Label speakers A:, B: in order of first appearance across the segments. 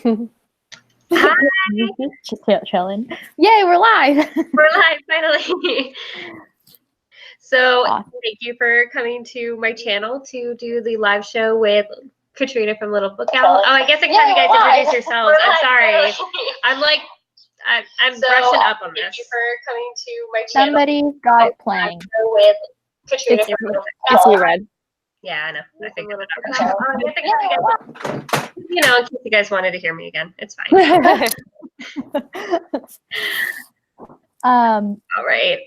A: Hi,
B: Just chilling. Yay, we're live.
A: we're live finally. So
B: Awesome.
A: thank you for coming to my channel to do the live show with Katrina from Little Book Owl. Oh, I guess I can have you guys introduce yourselves. I'm sorry. I'm brushing up on this. Thank you for coming to my channel.
B: Somebody's got it playing.
A: With Katrina from Little Book Owl.
C: It's you, Red.
A: Yeah, I know. I think I'm in case you guys wanted to hear me again, it's fine. All right.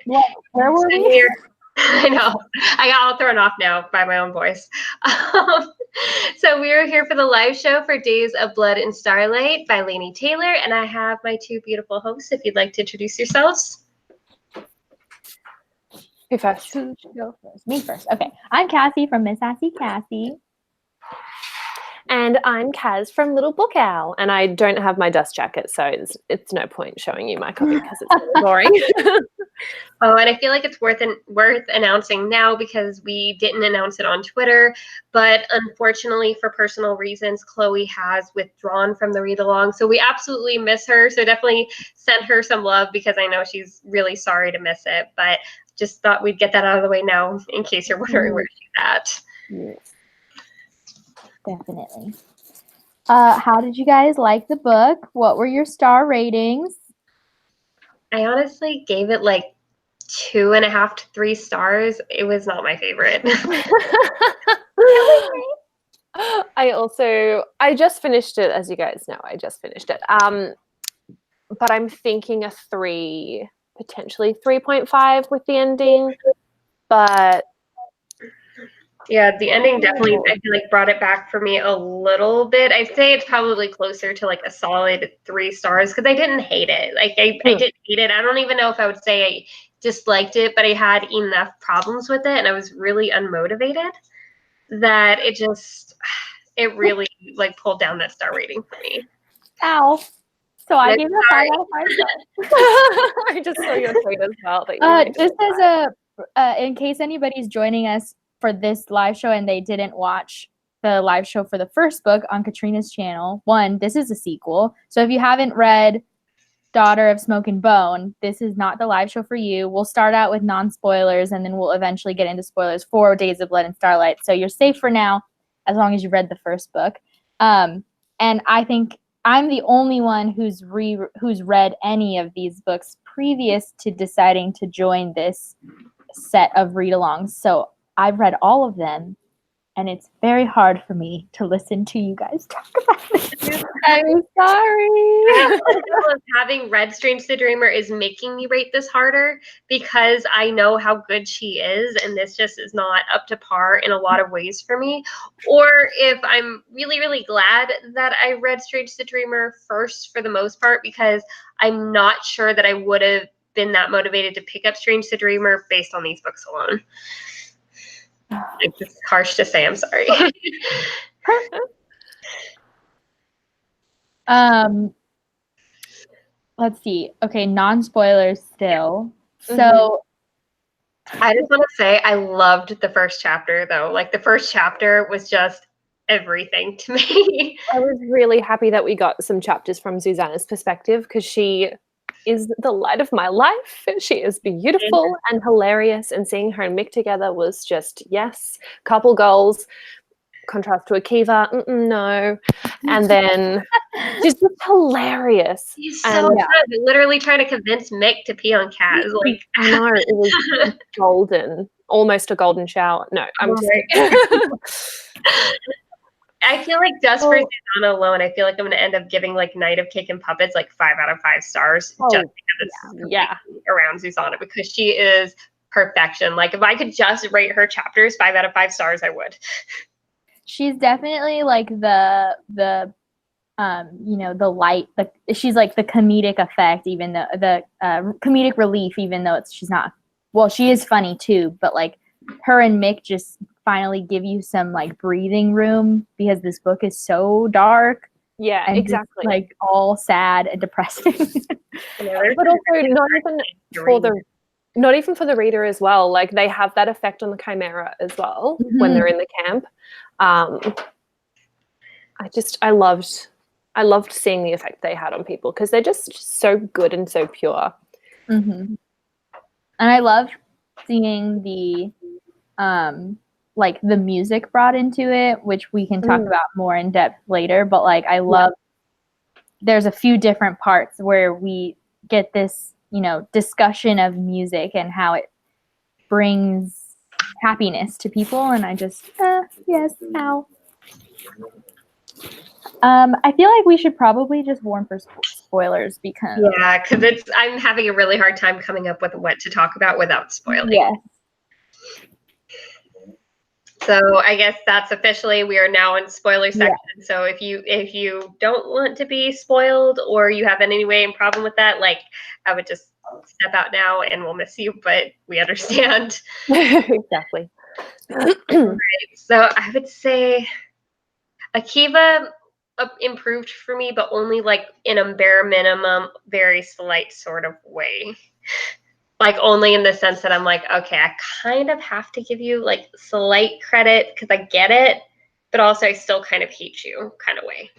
B: Where were we?
A: Here. I know. I got all thrown off now by my own voice. So we are here for the live show for Days of Blood and Starlight by Lainey Taylor, and I have my two beautiful hosts. If you'd like to introduce yourselves.
C: Who first?
B: Who should go first? Me first. Okay. I'm Cassie from Miss Sassy Cassie.
C: And I'm Kaz from Little Book Owl, and I don't have my dust jacket, so it's no point showing you my copy because it's really boring.
A: Oh, and I feel like it's worth announcing now because we didn't announce it on Twitter, but unfortunately for personal reasons, Chloe has withdrawn from the read-along, so we absolutely miss her, so definitely send her some love because I know she's really sorry to miss it, but just thought we'd get that out of the way now in case you're wondering where she's at.
B: Yes. Definitely. How did you guys like the book? What were your star ratings?
A: I honestly gave it like 2.5 to 3 stars. It was not my favorite.
C: I just finished it, as you guys know. I just finished it. But I'm thinking a 3, potentially 3.5 with the ending. But
A: yeah, the ending definitely, I feel like, brought it back for me a little bit. I'd say it's probably closer to like a solid 3 stars because I didn't hate it. Like I didn't hate it. I don't even know if I would say I disliked it, but I had enough problems with it and I was really unmotivated that it really like pulled down that star rating for me.
B: Ow. So I gave it a 5 out of 5 stars.
C: I just saw your tweet as well.
B: Just as in case anybody's joining us for this live show and they didn't watch the live show for the first book on Katrina's channel, this is a sequel. So if you haven't read Daughter of Smoke and Bone, this is not the live show for you. We'll start out with non-spoilers and then we'll eventually get into spoilers for Days of Blood and Starlight. So you're safe for now as long as you read the first book. And I think I'm the only one who's read any of these books previous to deciding to join this set of read-alongs. So I've read all of them, and it's very hard for me to listen to you guys talk about it. I'm sorry.
A: Having read Strange the Dreamer is making me rate this harder because I know how good she is, and this just is not up to par in a lot of ways for me. Or if I'm really, really glad that I read Strange the Dreamer first for the most part because I'm not sure that I would have been that motivated to pick up Strange the Dreamer based on these books alone. It's harsh to say, I'm sorry.
B: Let's see. Okay, non-spoilers still. So
A: I just want to say I loved the first chapter though. Like the first chapter was just everything to me.
C: I was really happy that we got some chapters from Zuzana's perspective because she is the light of my life. She is beautiful and hilarious, and seeing her and Mick together was just, yes, couple goals. Contrast to Akiva, no. And then she's just hilarious.
A: He's so good. Literally trying to convince Mick to pee on Kaz. Like
C: I know, it was golden. Almost a golden shower. No, I'm just
A: I feel like just for Zuzana alone, I feel like I'm going to end up giving like Night of Cake and Puppets like 5 out of 5 stars just because it's around Zuzana because she is perfection. Like if I could just rate her chapters 5 out of 5 stars, I would.
B: She's definitely like the light. She's like the comedic effect, even though the comedic relief, even though she's not. Well, she is funny too, but like her and Mick just finally give you some like breathing room because this book is so dark.
C: Yeah,
B: and
C: exactly.
B: Just, like all sad and depressing.
C: But also not even for the reader as well. Like they have that effect on the Chimera as well when they're in the camp. I loved I loved seeing the effect they had on people because they're just so good and so pure.
B: Mm-hmm. And I love seeing the like the music brought into it, which we can talk about more in depth later. But like I love there's a few different parts where we get this, you know, discussion of music and how it brings happiness to people, and I just yes, ow. I feel like we should probably just warn for spoilers because
A: I'm having a really hard time coming up with what to talk about without spoiling.
B: Yes.
A: So I guess that's officially, we are now in spoiler section. Yeah. So if you don't want to be spoiled or you have any way and problem with that, like I would just step out now and we'll miss you, but we understand.
C: Exactly.
A: Right. So I would say Akiva improved for me, but only like in a bare minimum, very slight sort of way. Like only in the sense that I'm like, okay, I kind of have to give you like slight credit because I get it, but also I still kind of hate you kind of way.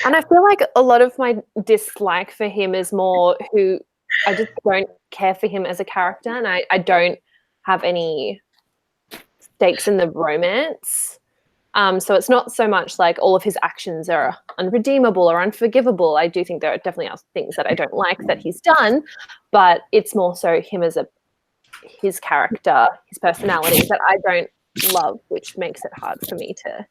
C: And I feel like a lot of my dislike for him is more who I just don't care for him as a character, and I don't have any stakes in the romance. So it's not so much like all of his actions are unredeemable or unforgivable. I do think there are definitely things that I don't like that he's done, but it's more so him as his character, his personality that I don't love, which makes it hard for me to.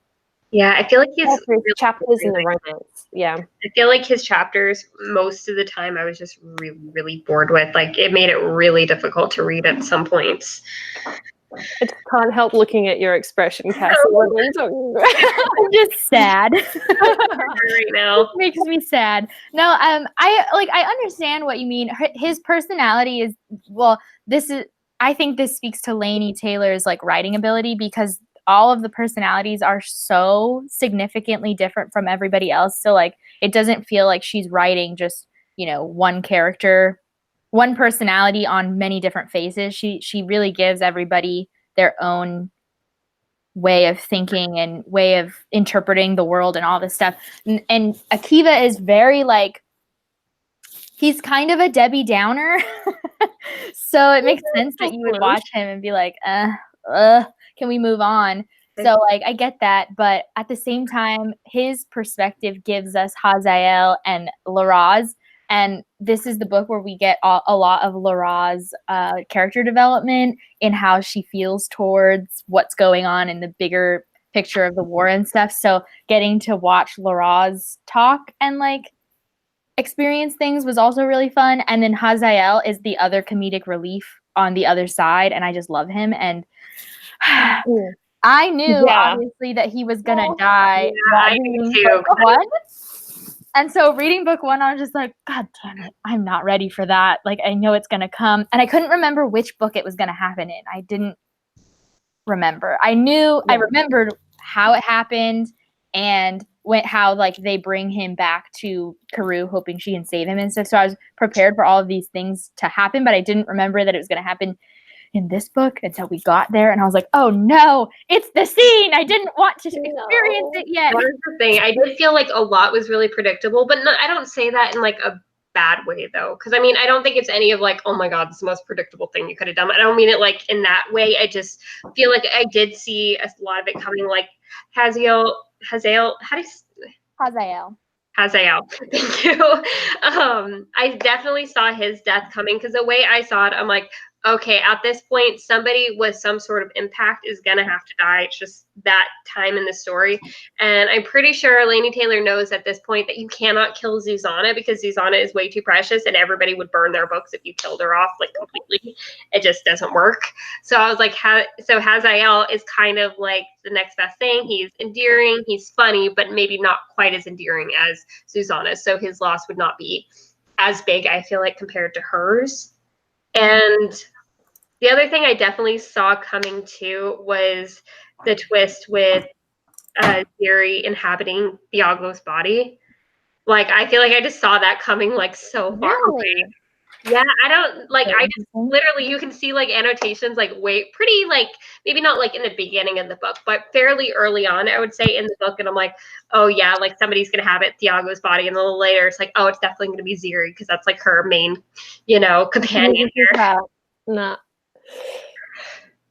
A: Yeah, I feel like his
C: really chapters in the romance. Yeah,
A: I feel like his chapters most of the time I was just really, really bored with. Like it made it really difficult to read at some points.
C: I just can't help looking at your expression, Cassie. What are you talking about?
B: I'm just sad
A: right now.
B: It makes me sad. No, I understand what you mean. His personality is I think this speaks to Laini Taylor's like writing ability because all of the personalities are so significantly different from everybody else. So like it doesn't feel like she's writing just, you know, one character, one personality on many different faces. She really gives everybody their own way of thinking and way of interpreting the world and all this stuff. And Akiva is very like, he's kind of a Debbie Downer. So it makes sense that you would watch him and be like, can we move on? So like I get that, but at the same time, his perspective gives us Hazael and Laraz. And this is the book where we get a lot of Laraz's character development in how she feels towards what's going on in the bigger picture of the war and stuff. So getting to watch Laraz talk and like experience things was also really fun. And then Hazael is the other comedic relief on the other side, and I just love him. And I knew obviously that he was gonna die.
A: I knew too.
B: Book one. And so reading book one, I was just like, God damn it, I'm not ready for that. Like I know it's gonna come. And I couldn't remember which book it was gonna happen in. I didn't remember. I remembered how it happened and how like they bring him back to Karoo hoping she can save him and stuff. So I was prepared for all of these things to happen, but I didn't remember that it was gonna happen in this book until we got there, and I was like, oh no, it's the scene. I didn't want to experience it yet.
A: That is the thing. I did feel like a lot was really predictable, but I don't say that in like a bad way though. Because I mean, I don't think it's any of like, oh my God, this is the most predictable thing you could have done. I don't mean it like in that way. I just feel like I did see a lot of it coming, like Hazael, thank you. I definitely saw his death coming because the way I saw it, I'm like, okay, at this point, somebody with some sort of impact is going to have to die. It's just that time in the story. And I'm pretty sure Laini Taylor knows at this point that you cannot kill Zuzana because Zuzana is way too precious and everybody would burn their books if you killed her off like completely. It just doesn't work. So I was like, so Hazael is kind of like the next best thing. He's endearing, he's funny, but maybe not quite as endearing as Zuzana. So his loss would not be as big, I feel like, compared to hers. And the other thing I definitely saw coming too was the twist with Ziri inhabiting Thiago's body. Like, I feel like I just saw that coming like so far away. Yeah, I don't like.
B: Very
A: I just
B: interesting.
A: literally, you can see like annotations, like pretty like maybe not like in the beginning of the book, but fairly early on, I would say in the book, and I'm like, oh yeah, like somebody's gonna have it Thiago's body, and a little later, it's like, oh, it's definitely gonna be Ziri because that's like her main, companion here.
C: Nah.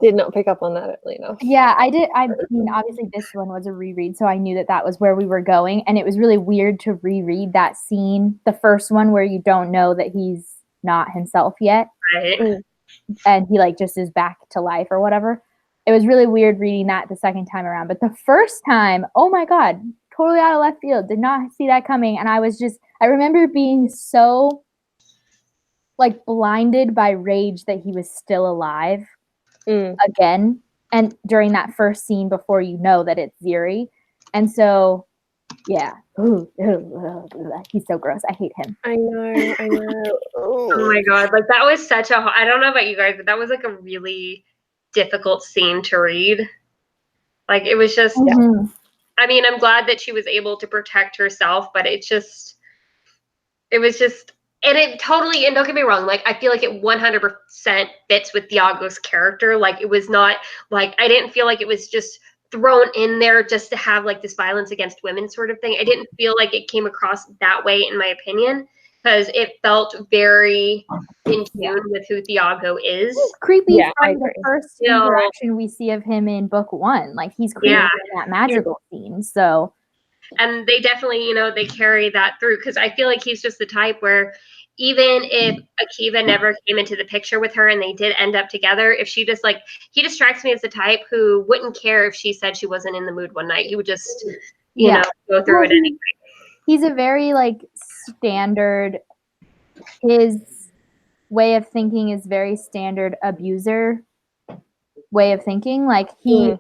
C: Did not pick up on that early enough.
B: Yeah, I did. I mean, obviously, this one was a reread, so I knew that that was where we were going. And it was really weird to reread that scene, the first one where you don't know that he's not himself yet.
A: Right.
B: And he like just is back to life or whatever. It was really weird reading that the second time around. But the first time, oh my God, totally out of left field. Did not see that coming. And I remember being so like blinded by rage that he was still alive again. And during that first scene before you know that it's Ziri. And so, yeah. He's so gross. I hate him.
C: I know.
A: Oh my God, like that was such a. I don't know about you guys, but that was like a really difficult scene to read. Like it was just.
B: Mm-hmm.
A: I mean, I'm glad that she was able to protect herself, but it was just, and it totally, and don't get me wrong, like, I feel like it 100% fits with Thiago's character. Like, it was not, like, I didn't feel like it was just thrown in there just to have, like, this violence against women sort of thing. I didn't feel like it came across that way, in my opinion, because it felt very in tune with who Thiago is.
B: He's creepy
C: Yeah,
B: from the first interaction we see of him in book 1. Like, he's creepy in that magical scene, so...
A: And they definitely, they carry that through because I feel like he's just the type where even if Akiva never came into the picture with her and they did end up together, if she just he just strikes me as the type who wouldn't care if she said she wasn't in the mood one night. He would just, go through it anyway.
B: He's a very standard, his way of thinking is very standard abuser way of thinking. Like he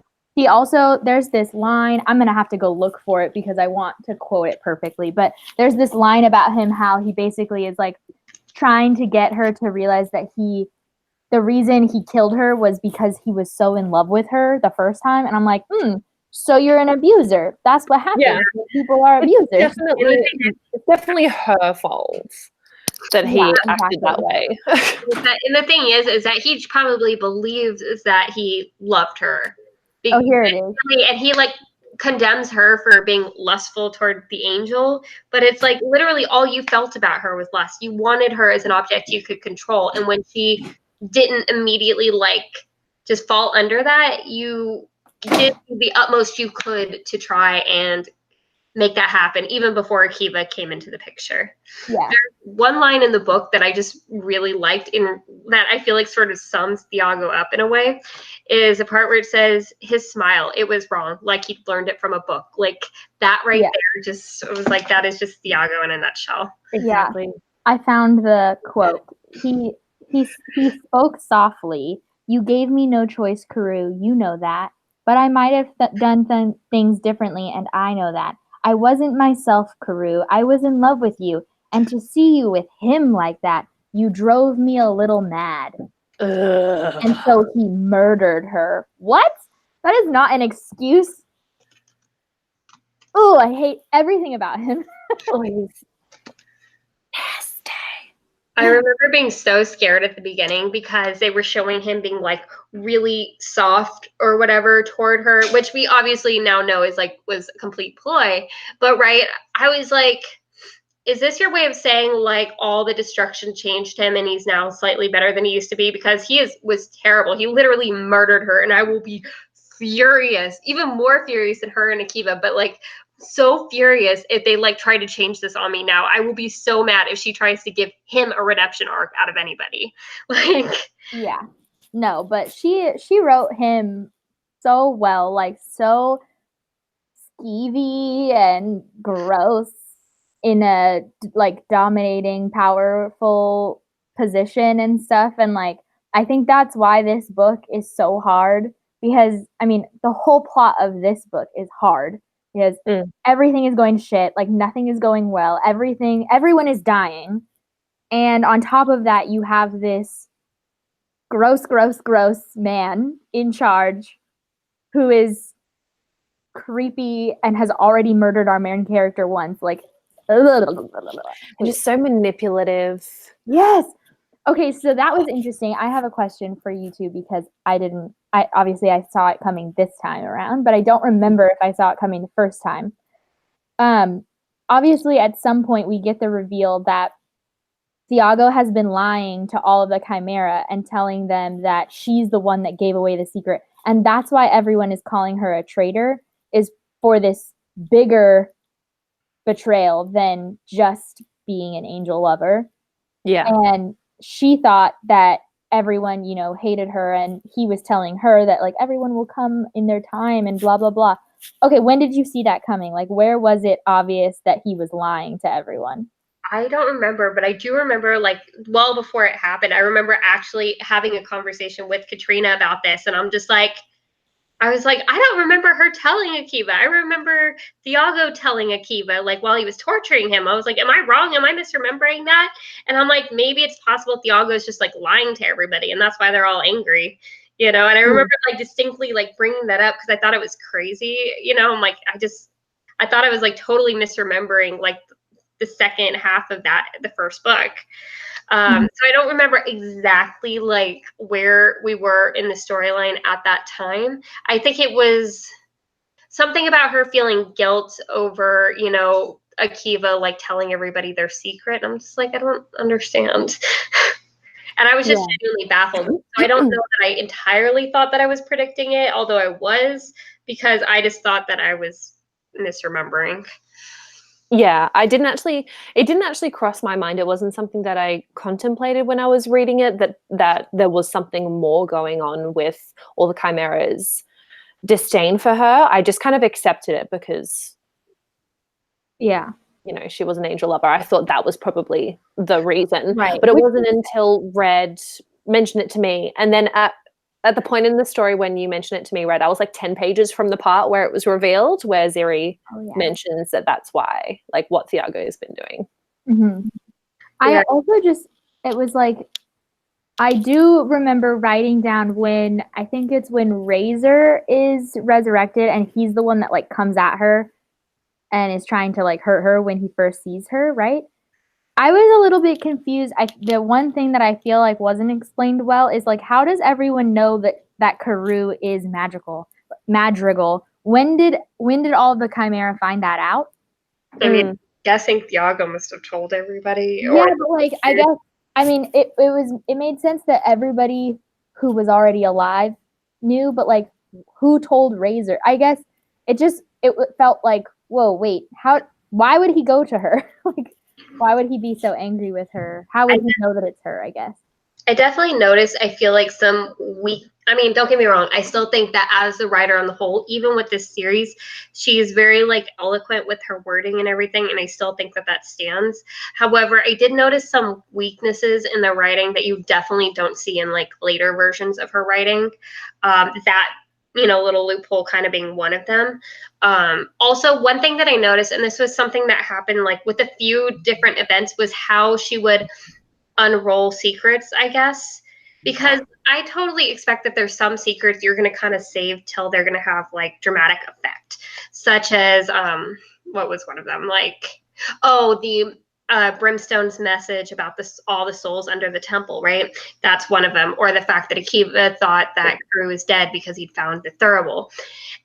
B: also, there's this line, I'm going to have to go look for it because I want to quote it perfectly, but there's this line about him, how he basically is trying to get her to realize that the reason he killed her was because he was so in love with her the first time. And I'm like, so you're an abuser. That's what happens.
C: Yeah.
B: People are abusers.
C: It's definitely her fault that he acted that way.
A: And the thing is that he probably believes is that he loved her.
B: Oh, here it is.
A: And he condemns her for being lustful toward the angel, but it's literally all you felt about her was lust. You wanted her as an object you could control, and when she didn't immediately just fall under that, you did the utmost you could to try and make that happen, even before Akiva came into the picture.
B: Yeah.
A: There's one line in the book that I just really liked, in that I feel like sort of sums Thiago up in a way, is a part where it says, his smile, it was wrong, like he'd learned it from a book. Like that right there, just, it was that is just Thiago in a nutshell.
C: Exactly.
B: Yeah. I found the quote. He spoke softly. You gave me no choice, Karoo. You know that. But I might have done things differently, and I know that. I wasn't myself, Karoo. I was in love with you. And to see you with him like that, you drove me a little mad.
C: Ugh.
B: And so he murdered her. What? That is not an excuse. Oh, I hate everything about him.
C: Oh, he's nasty.
A: I remember being so scared at the beginning because they were showing him being really soft or whatever toward her, which we obviously now know is was a complete ploy. But I was like, is this your way of saying all the destruction changed him and he's now slightly better than he used to be? Because was terrible. He literally murdered her, and I will be furious, even more furious than her and Akiva, but so furious if they try to change this on me now. I will be so mad if she tries to give him a redemption arc out of anybody.
B: Yeah. No, but she wrote him so well, so skeevy and gross in a dominating, powerful position and stuff. And I think that's why this book is so hard, because I mean the whole plot of this book is hard because everything is going to shit, nothing is going well, everyone is dying, and on top of that you have this gross man in charge who is creepy and has already murdered our main character once.
C: Just so manipulative.
B: Yes. Okay, so that was interesting. I have a question for you two because I obviously I saw it coming this time around, but I don't remember if I saw it coming the first time. Obviously at some point we get the reveal that Thiago has been lying to all of the Chimera and telling them that she's the one that gave away the secret. And that's why everyone is calling her a traitor, is for this bigger betrayal than just being an angel lover.
C: Yeah.
B: And she thought that everyone, hated her, and he was telling her that like everyone will come in their time and blah blah blah. Okay, when did you see that coming? Like, where was it obvious that he was lying to everyone?
A: I don't remember, but I do remember, like, well before it happened, I remember actually having a conversation with Katrina about this, and I'm just like, I was like, I don't remember her telling Akiva. I remember Thiago telling Akiva, like, while he was torturing him. I was like, am I wrong? Am I misremembering that? And I'm like, maybe it's possible Thiago is just, like, lying to everybody, and that's why they're all angry, And I remember, like, distinctly, like, bringing that up because I thought it was crazy, I'm like, I thought I was, like, totally misremembering, like, the second half of the first book. So I don't remember exactly like where we were in the storyline at that time. I think it was something about her feeling guilt over, Akiva like telling everybody their secret. I'm just like, I don't understand. And I was just genuinely baffled. So I don't know that I entirely thought that I was predicting it, although I was, because I just thought that I was misremembering.
C: Yeah, it didn't actually cross my mind. It wasn't something that I contemplated when I was reading it, that there was something more going on with all the Chimera's disdain for her. I just kind of accepted it because, she was an angel lover. I thought that was probably the reason.
B: Right.
C: But it wasn't until Red mentioned it to me. And then at the point in the story when you mentioned it to me, Red, I was like 10 pages from the part where it was revealed, where Ziri mentions that that's why, like, what Thiago has been doing.
B: Mm-hmm. I also it was like, I do remember writing down when, I think it's when Razor is resurrected and he's the one that like comes at her and is trying to like hurt her when he first sees her, right? I was a little bit confused. The one thing that I feel like wasn't explained well is like, how does everyone know that Karoo is Madrigal? When did all the Chimera find that out?
A: I mean, guessing Thiago must have told everybody.
B: Yeah, but like, I guess, I mean, it made sense that everybody who was already alive knew, but like, who told Razor? I guess it felt like, whoa, wait, why would he go to her? Like, why would he be so angry with her? How would he know that it's her, I guess?
A: I definitely noticed, I feel like I mean, don't get me wrong. I still think that as the writer on the whole, even with this series, she is very like eloquent with her wording and everything. And I still think that stands. However, I did notice some weaknesses in the writing that you definitely don't see in like later versions of her writing. That little loophole kind of being one of them. Also, one thing that I noticed, and this was something that happened like with a few different events, was how she would unroll secrets, I guess, because I totally expect that there's some secrets you're going to kind of save till they're going to have like dramatic effect, such as what was one of them, like, the Brimstone's message about all the souls under the temple, right? That's one of them. Or the fact that Akiva thought that Karoo is dead because he'd found the thurible.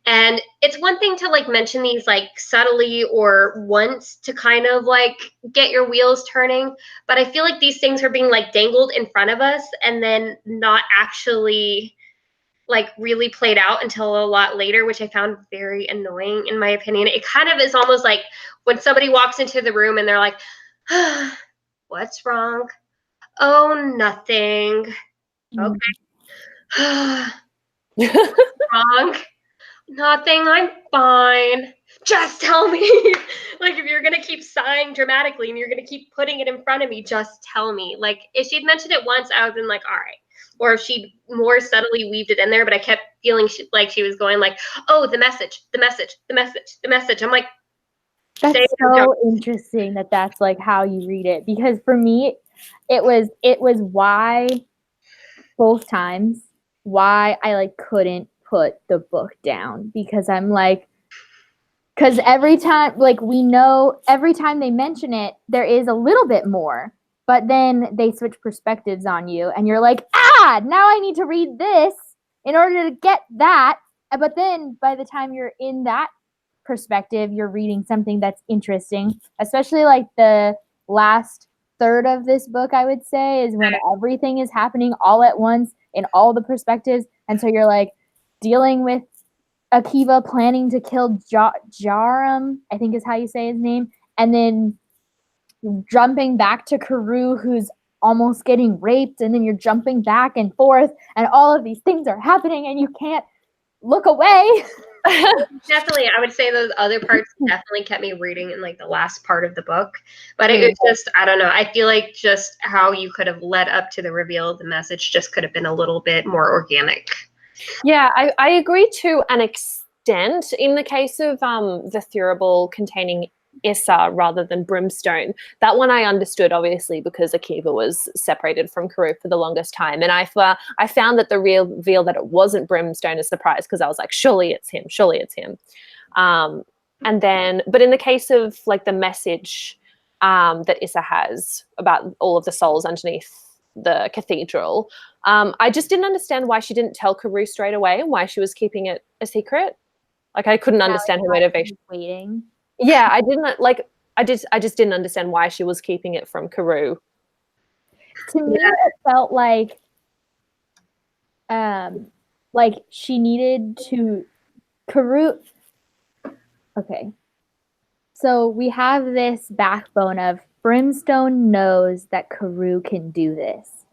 A: And it's one thing to like mention these like subtly or once to kind of like get your wheels turning, but I feel like these things are being like dangled in front of us and then not actually like really played out until a lot later, which I found very annoying in my opinion. It kind of is almost like when somebody walks into the room and they're like, what's wrong? Oh, nothing. Okay. Wrong? Nothing, I'm fine. Just tell me. Like, if you're going to keep sighing dramatically and you're going to keep putting it in front of me, just tell me. Like, if she'd mentioned it once, I would have been like, all right. Or if she'd more subtly weaved it in there, but I kept feeling like she was going like, oh, the message, the message, the message, the message. I'm like,
B: that's so interesting that's like how you read it. Because for me, it was why both times why I like couldn't put the book down, because I'm like, because every time, like, we know every time they mention it, there is a little bit more. but then they switch perspectives on you, and you're like, now I need to read this in order to get that. But then by the time you're in that perspective, you're reading something that's interesting, especially like the last third of this book, I would say, is when everything is happening all at once in all the perspectives. And so you're like dealing with Akiva planning to kill Jaram, I think is how you say his name, and then jumping back to Karoo, who's almost getting raped, and then you're jumping back and forth, and all of these things are happening, and you can't look away.
A: Definitely, I would say those other parts definitely kept me reading in like the last part of the book. But it was just, I don't know, I feel like just how you could have led up to the reveal of the message just could have been a little bit more organic.
C: Yeah, I agree to an extent. In the case of the Thurible containing Issa rather than Brimstone, that one I understood, obviously, because Akiva was separated from Karoo for the longest time. And I found that the reveal that it wasn't Brimstone a surprise, because I was like, surely it's him. And then, but in the case of like the message that Issa has about all of the souls underneath the cathedral, I just didn't understand why she didn't tell Karoo straight away and why she was keeping it a secret. Like, I couldn't understand her motivation.
B: Waiting.
C: Yeah, I didn't like. I just didn't understand why she was keeping it from Karoo.
B: To me, it felt like she needed to Karoo. Okay, so we have this backbone of Brimstone knows that Karoo can do this,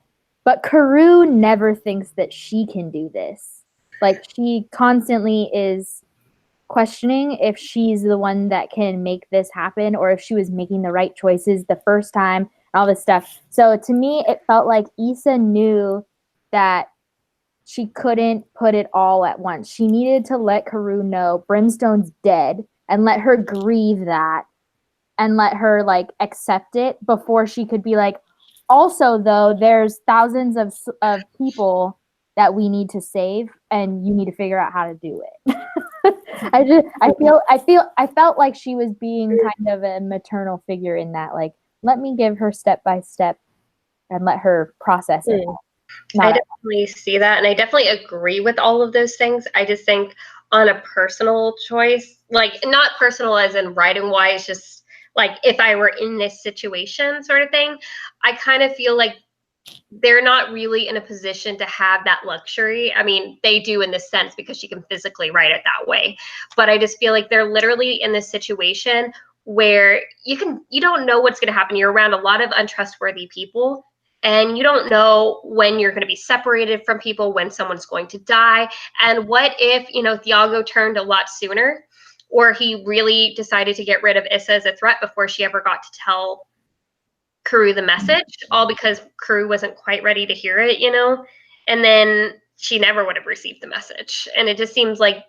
B: but Karoo never thinks that she can do this. Like, she constantly is questioning if she's the one that can make this happen, or if she was making the right choices the first time, all this stuff. So to me, it felt like Issa knew that she couldn't put it all at once. She needed to let Karoo know Brimstone's dead and let her grieve that and let her like accept it before she could be like, also though, there's thousands of people that we need to save, and you need to figure out how to do it. I felt like she was being kind of a maternal figure in that, like, let me give her step by step and let her process it.
A: I definitely see that, and I definitely agree with all of those things. I just think on a personal choice, like not personal as in writing wise, just like if I were in this situation sort of thing, I kind of feel like they're not really in a position to have that luxury. I mean, they do in this sense because she can physically write it that way. But I just feel like they're literally in this situation where you don't know what's going to happen. You're around a lot of untrustworthy people, and you don't know when you're going to be separated from people, when someone's going to die. And what if, Thiago turned a lot sooner, or he really decided to get rid of Issa as a threat before she ever got to tell Karoo the message, all because Karoo wasn't quite ready to hear it, and then she never would have received the message. And it just seems like,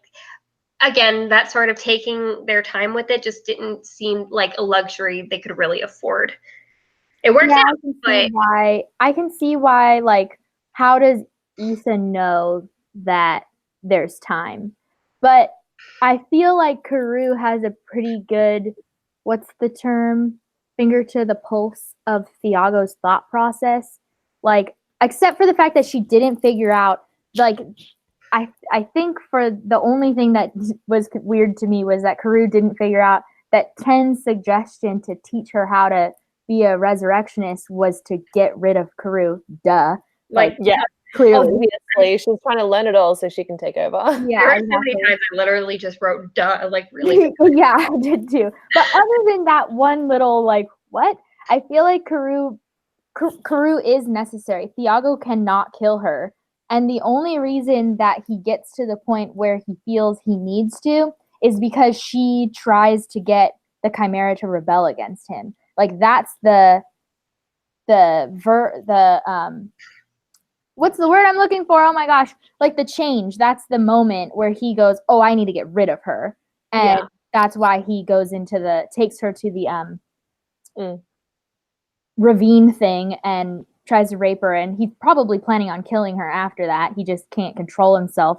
A: again, that sort of taking their time with it just didn't seem like a luxury they could really afford. It works out, but
B: I can see why, like, how does Issa know that there's time? But I feel like Karoo has a pretty good, what's the term? Finger to the pulse of Thiago's thought process. Like, except for the fact that she didn't figure out, like, I think for the only thing that was weird to me was that Karoo didn't figure out that Ten's suggestion to teach her how to be a resurrectionist was to get rid of Karoo. Duh. Like,
C: yeah,
B: clearly.
C: Obviously, she's trying to learn it all so she can take over.
B: Yeah,
A: there were so many times I literally just wrote duh, like really.
B: Yeah, I did too. But other than that one little, like, what? I feel like Karoo is necessary. Thiago cannot kill her. And the only reason that he gets to the point where he feels he needs to is because she tries to get the Chimera to rebel against him. Like, that's what's the word I'm looking for? Oh my gosh. Like, the change. That's the moment where he goes, oh, I need to get rid of her. And that's why he goes takes her to the ravine thing and tries to rape her. And he's probably planning on killing her after that. He just can't control himself.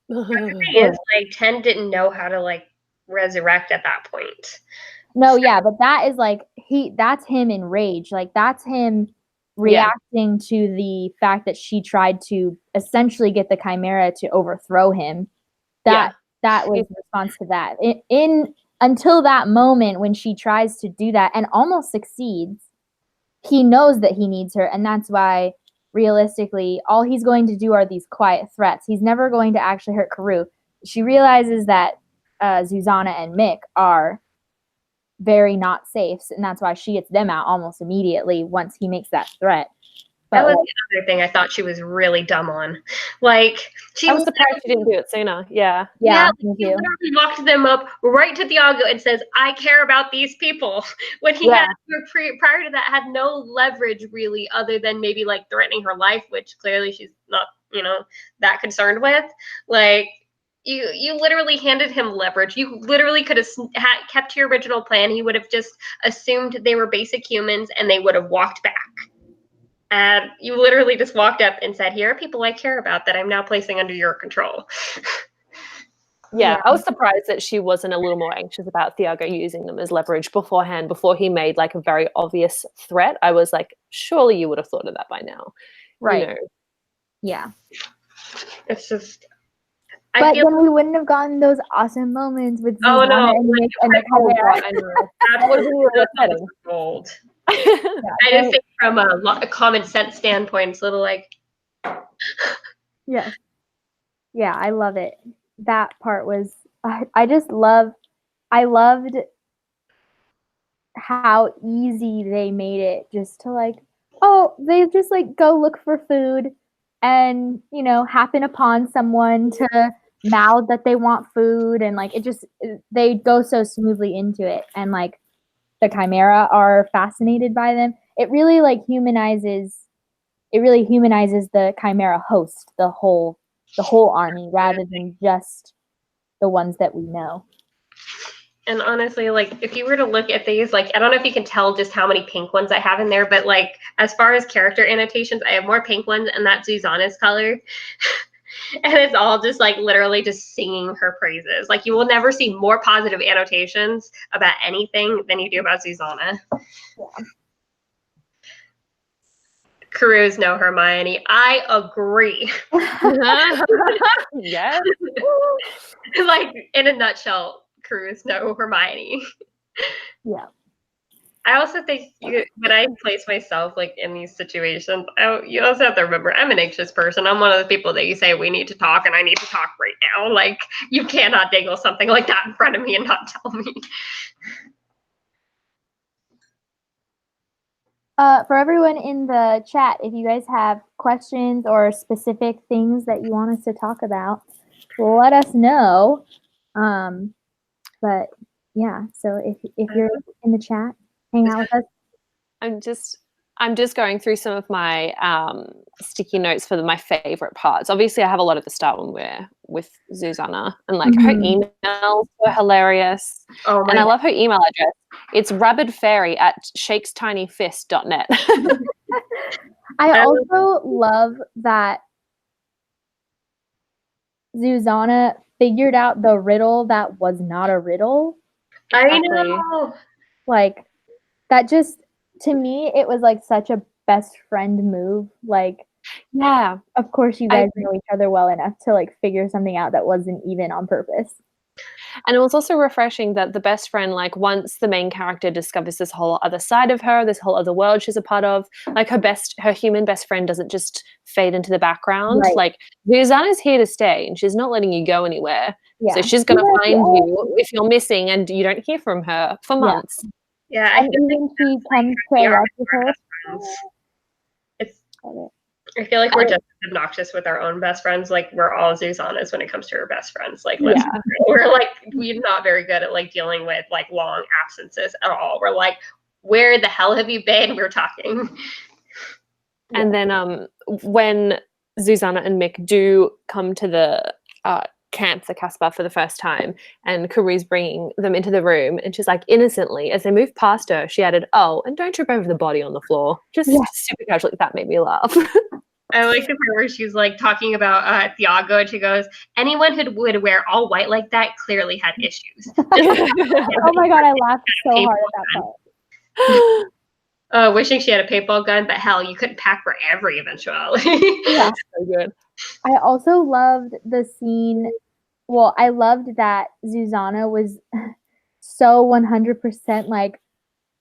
A: The thing is, like, Ten didn't know how to, like, resurrect at that point.
B: No, yeah, but that is like that's him in rage. Like that's him reacting to the fact that she tried to essentially get the Chimera to overthrow him. That was the response to that. In until that moment when she tries to do that and almost succeeds, he knows that he needs her, and that's why realistically all he's going to do are these quiet threats. He's never going to actually hurt Karoo. She realizes that Zuzana and Mick are very not safe, and that's why she gets them out almost immediately once he makes that threat.
A: But that was the other thing I thought she was really dumb on. Like,
C: I was surprised she didn't do it sooner. Yeah.
B: Yeah,
A: he literally walked them up right to Thiago and says, "I care about these people." When he had prior to that had no leverage really, other than maybe like threatening her life, which clearly she's not, that concerned with. Like, you literally handed him leverage. You literally could have kept to your original plan. He would have just assumed they were basic humans and they would have walked back. And you literally just walked up and said, "Here are people I care about that I'm now placing under your control."
C: Yeah, I was surprised that she wasn't a little more anxious about Thiago using them as leverage beforehand, before he made like a very obvious threat. I was like, surely you would have thought of that by now.
B: Right. Yeah.
A: It's just...
B: But then we wouldn't have gotten those awesome moments with Zuzana and Nick and the
C: I know. That would have been
A: gold. I just think from a common sense standpoint, it's a little like...
B: Yeah, I love it. That part was... I loved how easy they made it, just to like, they just like go look for food and, happen upon someone to mouth that they want food, and like they go so smoothly into it, and like the Chimera are fascinated by them. It really humanizes the Chimera host, the whole army, rather than just the ones that we know.
A: And honestly, like, if you were to look at these, like, I don't know if you can tell just how many pink ones I have in there, but like, as far as character annotations, I have more pink ones, and that's Zuzana's color. And it's all just like literally just singing her praises. Like, you will never see more positive annotations about anything than you do about Zuzana.
B: Yeah.
A: Karoo's no Hermione. I agree.
C: Yes.
A: Like, in a nutshell, Karoo's no Hermione.
B: Yeah.
A: I also think when I place myself like in these situations, you also have to remember I'm an anxious person. I'm one of the people that you say we need to talk, and I need to talk right now. Like, you cannot dangle something like that in front of me and not tell me.
B: For everyone in the chat, if you guys have questions or specific things that you want us to talk about, let us know. But yeah, so if you're in the chat, hang out with us.
C: I'm just going through some of my sticky notes for my favorite parts. Obviously, I have a lot at the start when we're with Zuzana, and like her emails were hilarious. And I love her email address. It's rabidfairy@shakestinyfist.net.
B: I also love that Zuzana figured out the riddle that was not a riddle.
A: I know.
B: Like, that just, to me, it was like such a best friend move. Like,
C: yeah,
B: of course you guys know each other well enough to like figure something out that wasn't even on purpose.
C: And it was also refreshing that the best friend, like, once the main character discovers this whole other side of her, this whole other world she's a part of, like, her human best friend doesn't just fade into the background. Right. Like, Zuzana's here to stay, and she's not letting you go anywhere. Yeah. So she's going to find you if you're missing and you don't hear from her for months.
A: Yeah,
B: I think she comes to us with her.
A: I feel like we're just obnoxious with our own best friends. Like, we're all Zuzanas when it comes to our best friends. Like, we're not very good at like dealing with like long absences at all. We're like, where the hell have you been? We're talking.
C: And then when Zuzana and Mick do come to the camp, the Casbah, for the first time, and Karoo's bringing them into the room, and she's like, innocently, as they move past her, she added, "Oh, and don't trip over the body on the floor." Just super casually. That made me laugh.
A: I like the part where she's like talking about Thiago, and she goes, "Anyone who would wear all white like that clearly had issues."
B: Oh my god, I laughed so hard at that part.
A: Wishing she had a paintball gun, but hell, you couldn't pack for every eventuality.
B: Yeah.
C: So good.
B: I also loved the scene. Well, I loved that Zuzana was so 100% like,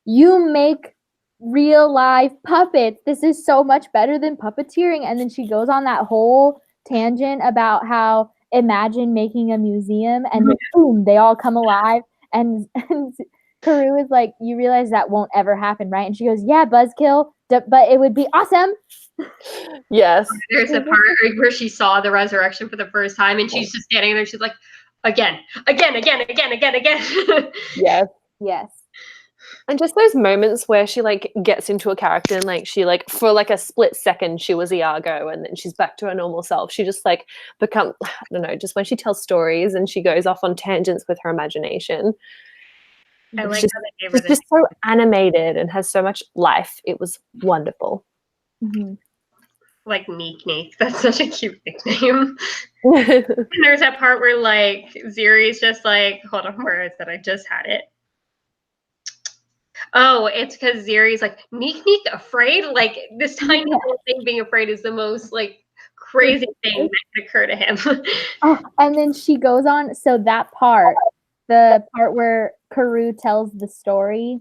B: you make real life puppets. This is so much better than puppeteering. And then she goes on that whole tangent about how imagine making a museum and then boom, they all come alive. And Karu is like, you realize that won't ever happen, right? And she goes, yeah, buzzkill, but it would be awesome.
C: Yes.
A: There's a part where she saw the resurrection for the first time, and she's just standing there. She's like, again.
C: Yes.
B: Yes.
C: And just those moments where she like gets into a character and like she like for like a split second she was Iago and then she's back to her normal self. She just like become, I don't know, just when she tells stories and she goes off on tangents with her imagination.
A: I like
C: just,
A: how they gave her
C: it's just so animated and has so much life. It was wonderful.
B: Mm-hmm.
A: like Neek. That's such a cute nickname. And there's that part where like Ziri's just like, hold on, where is that? I just had it. Oh, it's because Ziri's like, Neek, afraid? Like, this tiny little thing being afraid is the most, like, crazy thing that could occur to him.
B: Oh, and then she goes on, so that part, the part where Karu tells the story,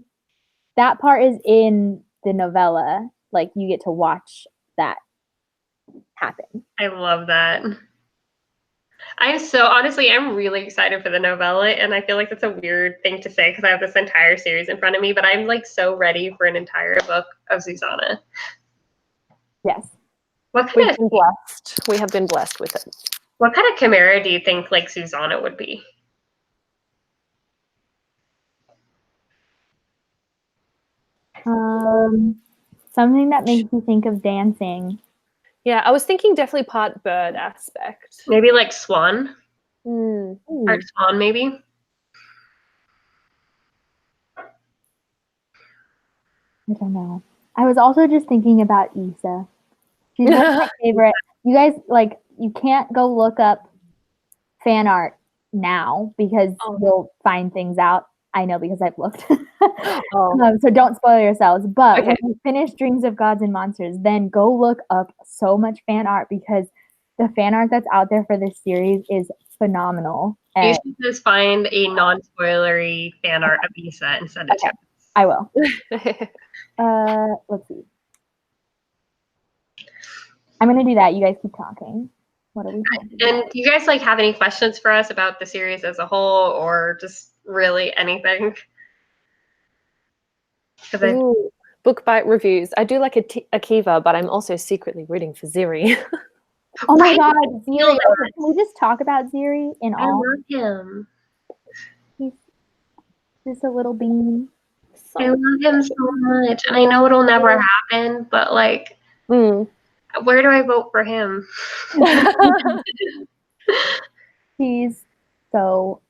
B: that part is in the novella. Like, you get to watch that happen.
A: I love that. I'm really excited for the novella, and I feel like that's a weird thing to say because I have this entire series in front of me, but I'm like so ready for an entire book of Zuzana.
B: Yes.
A: What kind of
C: been blessed. We have been blessed with it.
A: What kind of chimera do you think like Zuzana would be?
B: Something that makes you think of dancing.
C: Yeah, I was thinking definitely part bird aspect.
A: Maybe like swan?
C: Mm.
A: Or swan, maybe?
B: I don't know. I was also just thinking about Issa. She's one of my favorite. You guys, like, you can't go look up fan art now because you'll find things out. I know because I've looked. So don't spoil yourselves. But when you finish Dreams of Gods and Monsters, then go look up so much fan art because the fan art that's out there for this series is phenomenal.
A: You should just find a non-spoilery fan art of Issa and send it to us.
B: I will. Let's see. I'm gonna do that. You guys keep talking. What are we talking about?
A: And do you guys like have any questions for us about the series as a whole, or just really anything?
C: Book bite reviews. I do like Akiva, but I'm also secretly rooting for Ziri.
B: Oh my god, Ziri! Can we just talk about Ziri in all?
A: I love him.
B: He's just a little bean.
A: I love him so much, and I know it'll never happen, but like, where do I vote for him?
B: He's so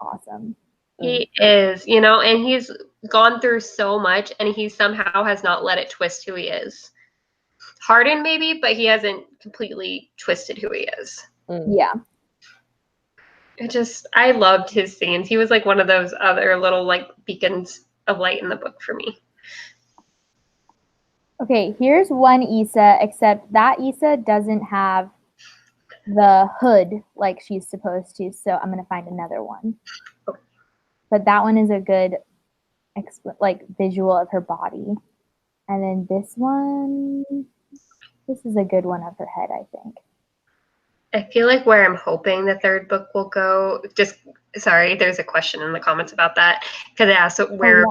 B: awesome.
A: He is, and he's gone through so much, and he somehow has not let it twist who he is. Hardened maybe, but he hasn't completely twisted who he is.
B: Yeah.
A: I loved his scenes. He was like one of those other little like beacons of light in the book for me.
B: Okay, here's one Issa, except that Issa doesn't have the hood like she's supposed to, so I'm gonna find another one.
A: Okay.
B: But that one is a good visual of her body. And then this one, this is a good one of her head, I think.
A: I feel like where I'm hoping the third book will go, there's a question in the comments about that, because I asked where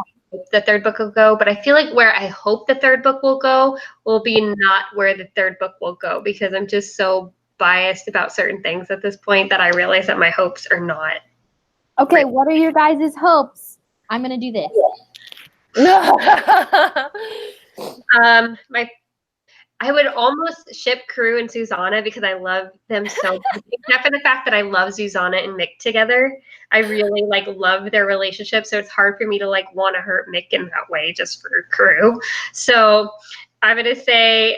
A: the third book will go, but I feel like where I hope the third book will go will be not where the third book will go, because I'm just so biased about certain things at this point that I realize that my hopes are not.
B: Okay, what are your guys' hopes? I'm going to do this.
A: I would almost ship Karu and Zuzana because I love them so much. Except for the fact that I love Zuzana and Mick together. I really love their relationship, so it's hard for me to want to hurt Mick in that way just for Karu. So I'm gonna say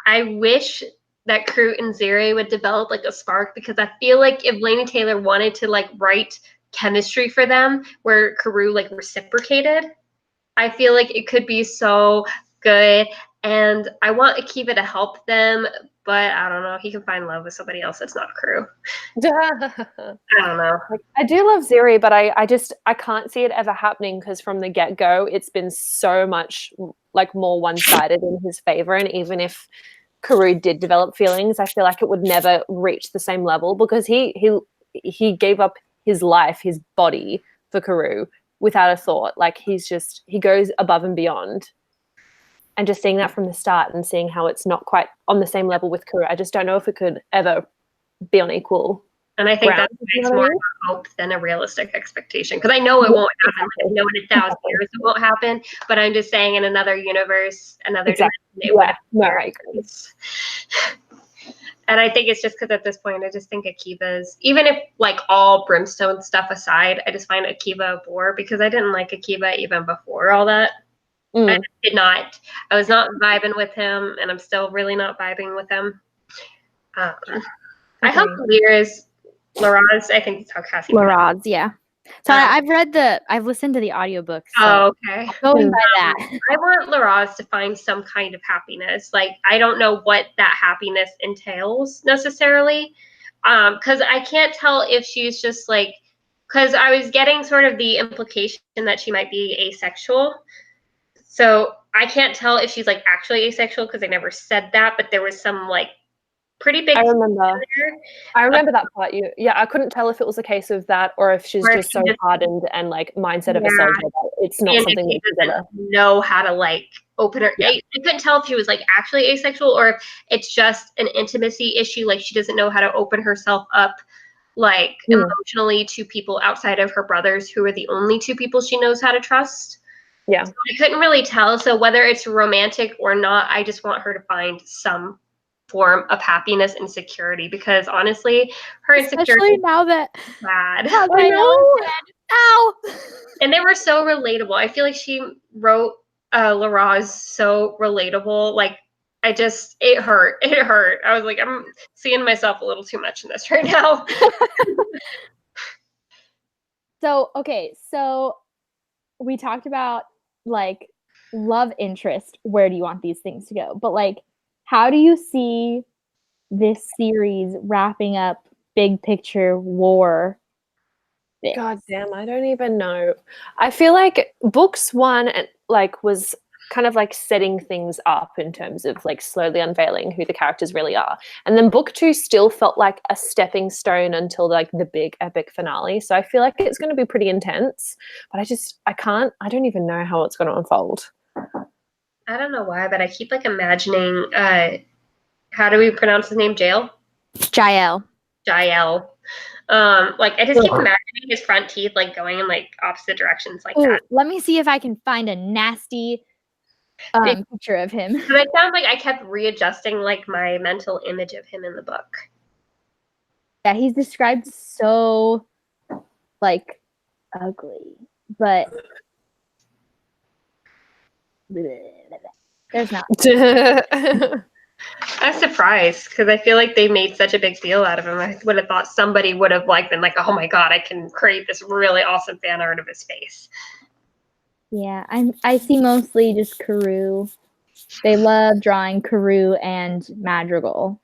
A: I wish that Crew and Ziri would develop like a spark, because I feel like if Laini Taylor wanted to like write chemistry for them where Karoo like reciprocated, I feel like it could be so good. And I want Akiva to help them, but I don't know. He can find love with somebody else that's not Crew. I don't know.
C: I do love Ziri, but I can't see it ever happening, because from the get-go it's been so much like more one-sided in his favor. And even if Karoo did develop feelings, I feel like it would never reach the same level, because he gave up his life, his body for Karoo without a thought. Like he goes above and beyond. And just seeing that from the start and seeing how it's not quite on the same level with Karoo, I just don't know if it could ever be on equal.
A: And I think that's more of a hope than a realistic expectation, because I know it won't happen. Like, I know in 1,000 years it won't happen, but I'm just saying in another universe, another dimension, it would happen. And I think it's just because at this point, I just think Akiva's, even if like all Brimstone stuff aside, I just find Akiva a bore, because I didn't like Akiva even before all that. I did not. I was not vibing with him, and I'm still really not vibing with him. I hope Lyra's, I think that's how Cassie.
B: Laraz, yeah. So I've listened to the audiobook. So
A: oh, okay.
B: Going by that.
A: I want Laraz to find some kind of happiness. Like, I don't know what that happiness entails necessarily. Because I can't tell if she's just like, because I was getting sort of the implication that she might be asexual. So I can't tell if she's like actually asexual, because they never said that, but there was some like pretty big.
C: I remember that part. I couldn't tell if it was a case of that, or if she's just so hardened and like mindset of a soldier that it's not something that she doesn't
A: know how to like open her. I couldn't tell if she was like actually asexual, or if it's just an intimacy issue. Like she doesn't know how to open herself up like emotionally to people outside of her brothers, who are the only two people she knows how to trust.
C: Yeah.
A: So I couldn't really tell. So whether it's romantic or not, I just want her to find some form of happiness and security, because honestly, her insecurity,
B: especially now that
A: bad.
C: I know.
B: Ow.
A: And they were so relatable. I feel like she wrote Laraz so relatable. Like it hurt. It hurt. I was like, I'm seeing myself a little too much in this right now.
B: So we talked about like love interest. Where do you want these things to go? But like, how do you see this series wrapping up big picture war?
C: God damn, I don't even know. I feel like books 1 like was kind of like setting things up in terms of like slowly unveiling who the characters really are. And then book 2 still felt like a stepping stone until like the big epic finale. So I feel like it's going to be pretty intense, but I don't even know how it's going to unfold.
A: I don't know why, but I keep like imagining, how do we pronounce his name? Jael?
B: Jael.
A: Like I just keep imagining his front teeth like going in like opposite directions like that.
B: Let me see if I can find a nasty picture of him.
A: But it sounds like I kept readjusting like my mental image of him in the book.
B: Yeah, he's described so like ugly, but there's not.
A: I'm surprised, because I feel like they made such a big deal out of him. I would have thought somebody would have like been like, oh my god, I can create this really awesome fan art of his face.
B: Yeah, I see mostly just Karoo. They love drawing Karoo and Madrigal.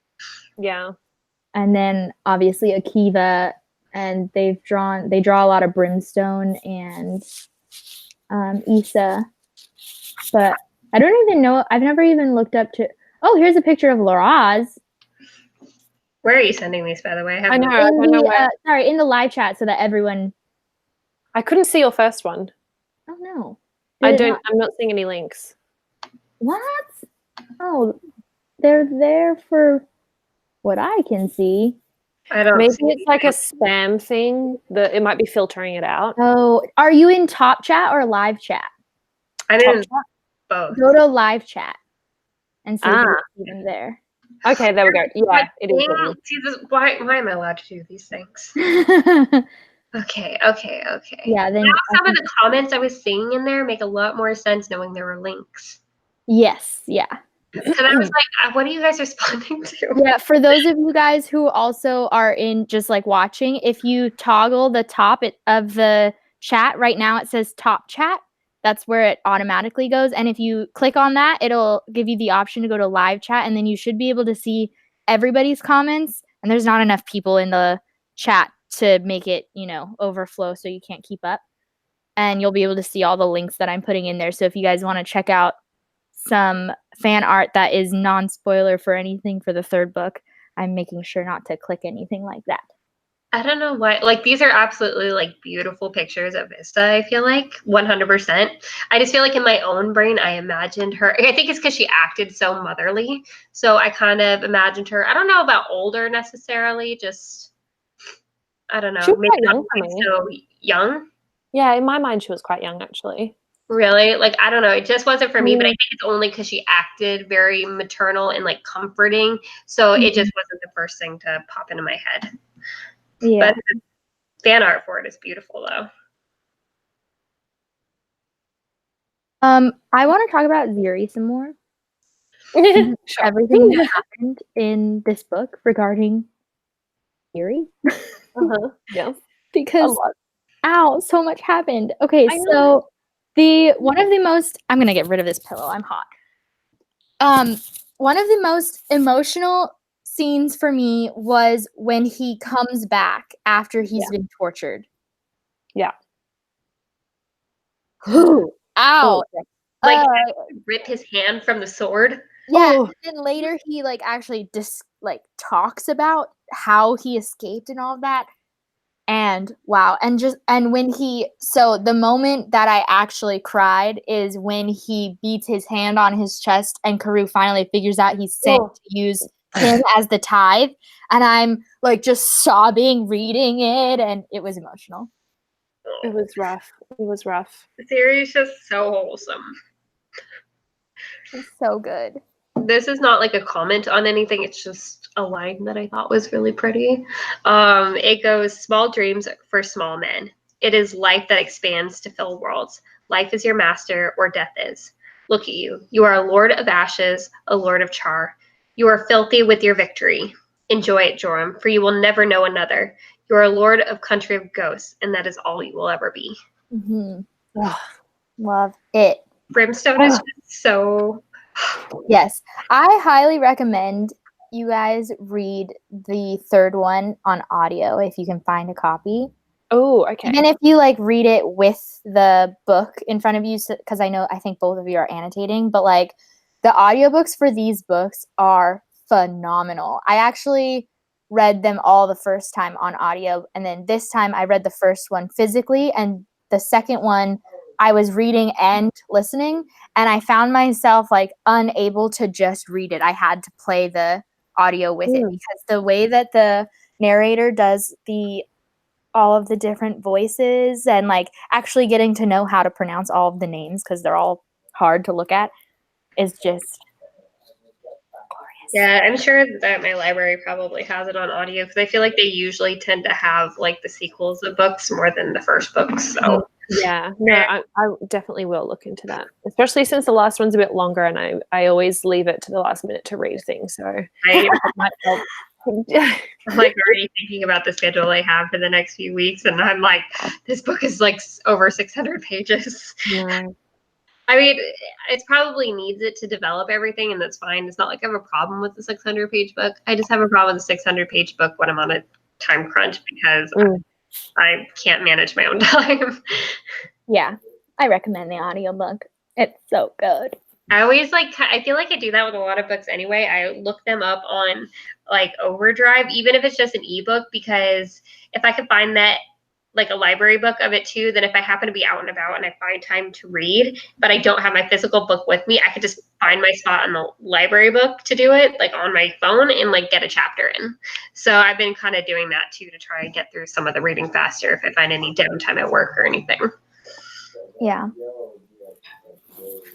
C: Yeah.
B: And then obviously Akiva, and they draw a lot of Brimstone and Issa. But I don't even know, I've never even looked up to. Oh, here's a picture of Laraz.
A: Where are you sending these, by the way?
C: I don't know where.
B: Sorry, in the live chat so that everyone.
C: I couldn't see your first one.
B: Oh no.
C: I'm not seeing any links.
B: What? Oh, they're there for what I can see.
A: I don't.
C: Maybe it's like a spam thing that it might be filtering it out.
B: Oh, are you in top chat or live chat?
A: I'm in both.
B: Go to live chat and see if you see them there.
C: Okay, there we go. Yeah, it is.
A: Jesus, why am I allowed to do these things? Okay.
B: Yeah, then
A: now some of the comments I was seeing in there make a lot more sense knowing there were links.
B: Yes, yeah.
A: Because I was like, what are you guys responding to?
B: Yeah, for those of you guys who also are in just like watching, if you toggle the top of the chat right now, it says top chat. That's where it automatically goes. And if you click on that, it'll give you the option to go to live chat, and then you should be able to see everybody's comments. And there's not enough people in the chat to make it, overflow, so you can't keep up. And you'll be able to see all the links that I'm putting in there. So if you guys want to check out some fan art that is non-spoiler for anything for the third book, I'm making sure not to click anything like that.
A: I don't know why. Like, these are absolutely like beautiful pictures of Vista, I feel like 100%. I just feel like in my own brain, I imagined her. I think it's because she acted so motherly. So I kind of imagined her. I don't know about older necessarily, just, I don't know.
C: She was
A: Maybe
C: quite
A: not
C: young for
A: quite
C: me.
A: so young.
C: Yeah, in my mind, she was quite young, actually.
A: Really? Like, I don't know. It just wasn't for me, but I think it's only because she acted very maternal and like comforting. So it just wasn't the first thing to pop into my head.
B: Yeah.
A: But the fan art for it is beautiful, though.
B: I want to talk about Ziri some more.
C: Sure.
B: Everything that happened in this book regarding Ziri.
C: Yeah.
B: Because, so much happened. Okay,
C: I
B: so
C: know.
B: one of the most, I'm gonna get rid of this pillow. I'm hot. One of the most emotional scenes for me was when he comes back after he's been tortured.
C: Yeah.
B: Ow.
C: Oh,
A: Like, rip his hand from the sword.
B: Yeah,
C: Oh.
B: and then later he like actually talks about how he escaped and all of that. And wow, and when so the moment that I actually cried is when he beats his hand on his chest and Karoo finally figures out he's sent to use him as the tithe, and I'm like just sobbing reading it, and it was emotional.
C: It was rough. It was rough.
A: The series is just so wholesome.
B: It's so good.
A: This is not like a comment on anything. It's just a line that I thought was really pretty. It goes, small dreams for small men. It is life that expands to fill worlds. Life is your master, or death is. Look at you. You are a lord of ashes, a lord of char. You are filthy with your victory. Enjoy it, Joram, for you will never know another. You are a lord of country of ghosts, and that is all you will ever be.
B: Love it.
A: Brimstone is just so...
B: Yes, I highly recommend you guys read the third one on audio if you can find a copy.
C: Oh, okay.
B: Even if you like read it with the book in front of you, because I think both of you are annotating, but like the audiobooks for these books are phenomenal. I actually read them all the first time on audio, and then this time I read the first one physically, and the second one I was reading and listening, and I found myself like unable to just read it. I had to play the audio with it because the way that the narrator does all of the different voices and like actually getting to know how to pronounce all of the names because they're all hard to look at is just glorious.
A: Yeah, I'm sure that my library probably has it on audio because I feel like they usually tend to have like the sequels of books more than the first books. So
C: yeah, no, I definitely will look into that, especially since the last one's a bit longer, and I always leave it to the last minute to read things. So
A: I'm like already thinking about the schedule I have for the next few weeks, and I'm like, this book is like over 600 pages.
C: Yeah.
A: I mean, it probably needs it to develop everything, and that's fine. It's not like I have a problem with the 600-page book. I just have a problem with the 600-page book when I'm on a time crunch because I can't manage my own time.
B: Yeah, I recommend the audiobook. It's so good.
A: I feel like I do that with a lot of books anyway. I look them up on like Overdrive, even if it's just an ebook, because if I could find that like a library book of it too, then if I happen to be out and about and I find time to read, but I don't have my physical book with me, I could just find my spot on the library book to do it, like on my phone, and like get a chapter in. So I've been kind of doing that too to try and get through some of the reading faster if I find any downtime at work or anything.
B: Yeah.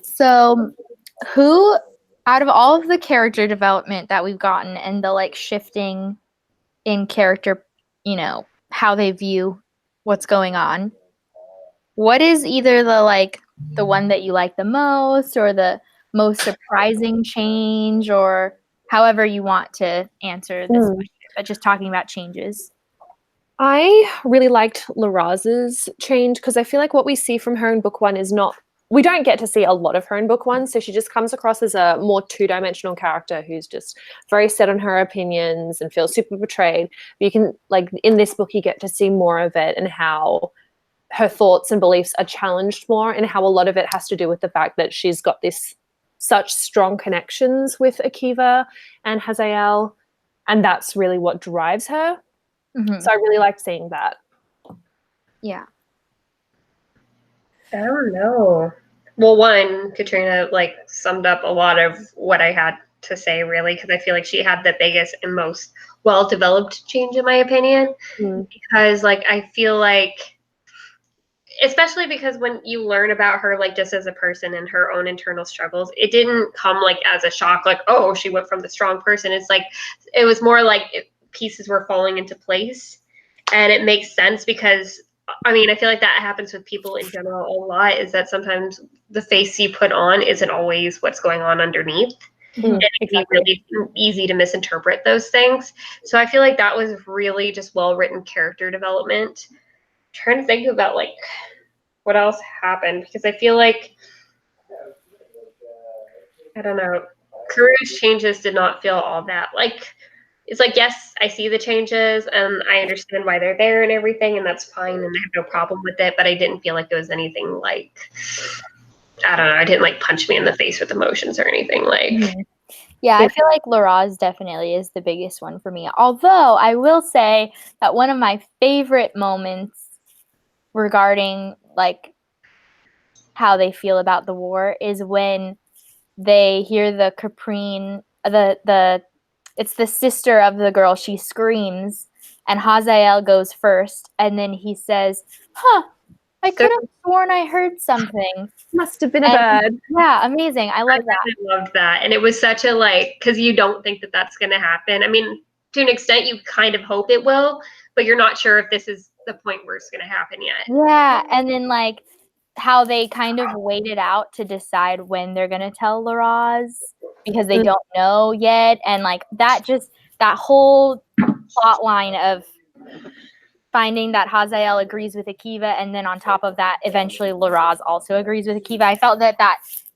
B: So who out of all of the character development that we've gotten and the like shifting in character, how they view what's going on, what is either the one that you like the most or the most surprising change, or however you want to answer this question, but just talking about changes.
C: I really liked Laraz's change because I feel like what we see from her in book one is not, we don't get to see a lot of her in book one, so she just comes across as a more two-dimensional character who's just very set on her opinions and feels super betrayed. But you can, like, in this book, you get to see more of it and how her thoughts and beliefs are challenged more, and how a lot of it has to do with the fact that she's got this such strong connections with Akiva and Hazael, and that's really what drives her. So I really liked seeing that.
B: Yeah.
A: I don't know. Well, one, Katrina like summed up a lot of what I had to say, really, because I feel like she had the biggest and most well-developed change, in my opinion. Because, like, I feel like, especially because when you learn about her, like, just as a person and her own internal struggles, it didn't come, like, as a shock, like, oh, she went from the strong person. It's like, it was more like pieces were falling into place. And it makes sense because, I mean, I feel like that happens with people in general a lot, is that sometimes the face you put on isn't always what's going on underneath. And it can be really easy to misinterpret those things. So I feel like that was really just well-written character development. I'm trying to think about, like, what else happened, because I feel like, I don't know, Karu's changes did not feel all that, like, it's like, yes, I see the changes and I understand why they're there and everything, and that's fine, and I have no problem with it, but I didn't feel like it was anything like, I don't know, I didn't like punch me in the face with emotions or anything, like.
B: Yeah, I feel like Laraz definitely is the biggest one for me. Although I will say that one of my favorite moments regarding like how they feel about the war is when they hear the Caprine, it's the sister of the girl, she screams, and Hazael goes first, and then he says, huh, I could have sworn I heard something.
C: Must have been a bird.
B: Yeah, amazing. I love that.
A: I loved that. And it was such a, like, because you don't think that that's going to happen. I mean, to an extent, you kind of hope it will, but you're not sure if this is the point where it's going to happen yet.
B: Yeah, and then, like, how they kind of waited out to decide when they're going to tell Laraz because they don't know yet. And, like, that whole plot line of finding that Hazael agrees with Akiva, and then on top of that, eventually Laraz also agrees with Akiva. I felt that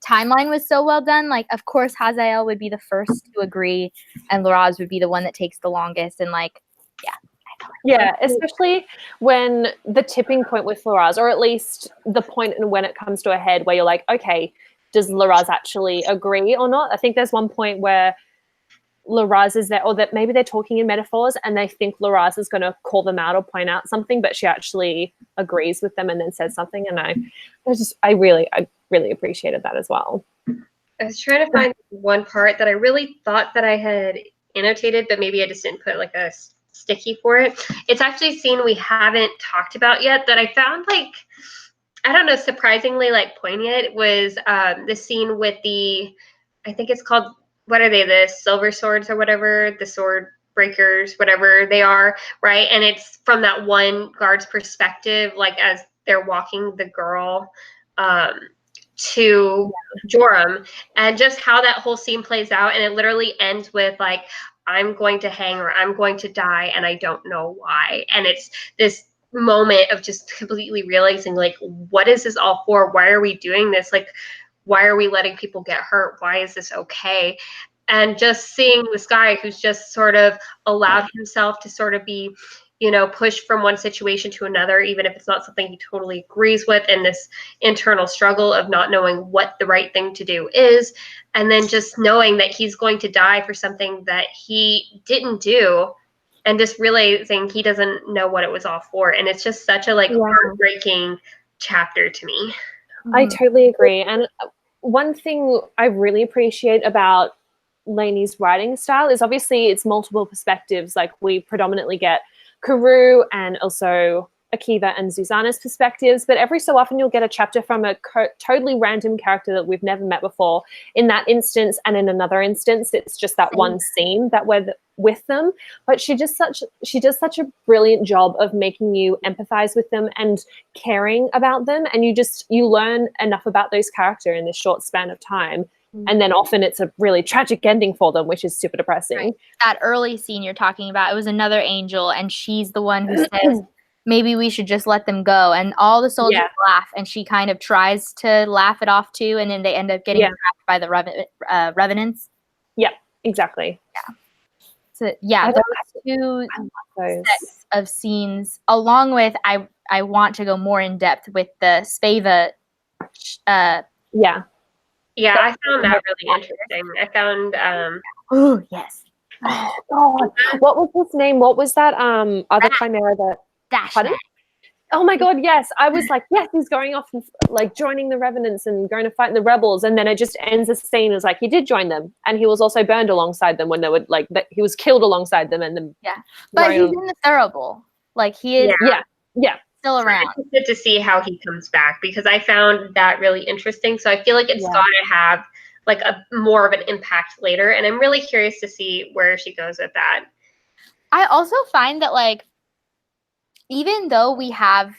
B: timeline was so well done. Like, of course, Hazael would be the first to agree, and Laraz would be the one that takes the longest. And, like, yeah.
C: Yeah, especially when the tipping point with Laraz, or at least the point when it comes to a head where you're like, okay, does Laraz actually agree or not? I think there's one point where Laraz is there, or that maybe they're talking in metaphors and they think Laraz is going to call them out or point out something, but she actually agrees with them and then says something. And I really appreciated that as well.
A: I was trying to find one part that I really thought that I had annotated, but maybe I just didn't put like a sticky for it. It's actually a scene we haven't talked about yet that I found, like, I don't know, surprisingly, like, poignant. It was the scene with I think it's called, what are they, the silver swords or whatever, the sword breakers, whatever they are, right? And it's from that one guard's perspective, like, as they're walking the girl to Joram, and just how that whole scene plays out. And it literally ends with, like, I'm going to hang, or I'm going to die, and I don't know why. And it's this moment of just completely realizing, like, what is this all for? Why are we doing this? Like, why are we letting people get hurt? Why is this okay? And just seeing this guy who's just sort of allowed himself to sort of be, you know, pushed from one situation to another, even if it's not something he totally agrees with, and this internal struggle of not knowing what the right thing to do is, and then just knowing that he's going to die for something that he didn't do, and just realizing he doesn't know what it was all for. And it's just such a, like, heartbreaking chapter to me.
C: I totally agree. And one thing I really appreciate about Lainey's writing style is obviously it's multiple perspectives. Like, we predominantly get Karu and also Akiva and Zuzana's perspectives, but every so often you'll get a chapter from a totally random character that we've never met before. In that instance, and in another instance, it's just that one scene that we're with them. But she does such a brilliant job of making you empathize with them and caring about them, and you learn enough about those characters in this short span of time And then often it's a really tragic ending for them, which is super depressing.
B: Right. That early scene you're talking about, it was another angel, and she's the one who says, maybe we should just let them go. And all the soldiers laugh, and she kind of tries to laugh it off too, and then they end up getting trapped by the revenants.
C: Yeah, exactly.
B: Yeah. So those two sets of scenes, along with I want to go more in depth with the Speva.
A: Yeah, I found that really interesting. I found
B: oh yes.
C: Oh God. What was his name? What was that other chimera that
B: Dash.
C: Oh my God, yes. I was like, yes, he's going off and like joining the revenants and going to fight the rebels, and then it just ends the scene as like he did join them, and he was also burned alongside them when they were like he was killed alongside them, and then
B: but he's in the Thurible. Like he is still around.
A: I'm interested to see how he comes back, because I found that really interesting. So I feel like it's got to have like a more of an impact later, and I'm really curious to see where she goes with that.
B: I also find that like even though we have,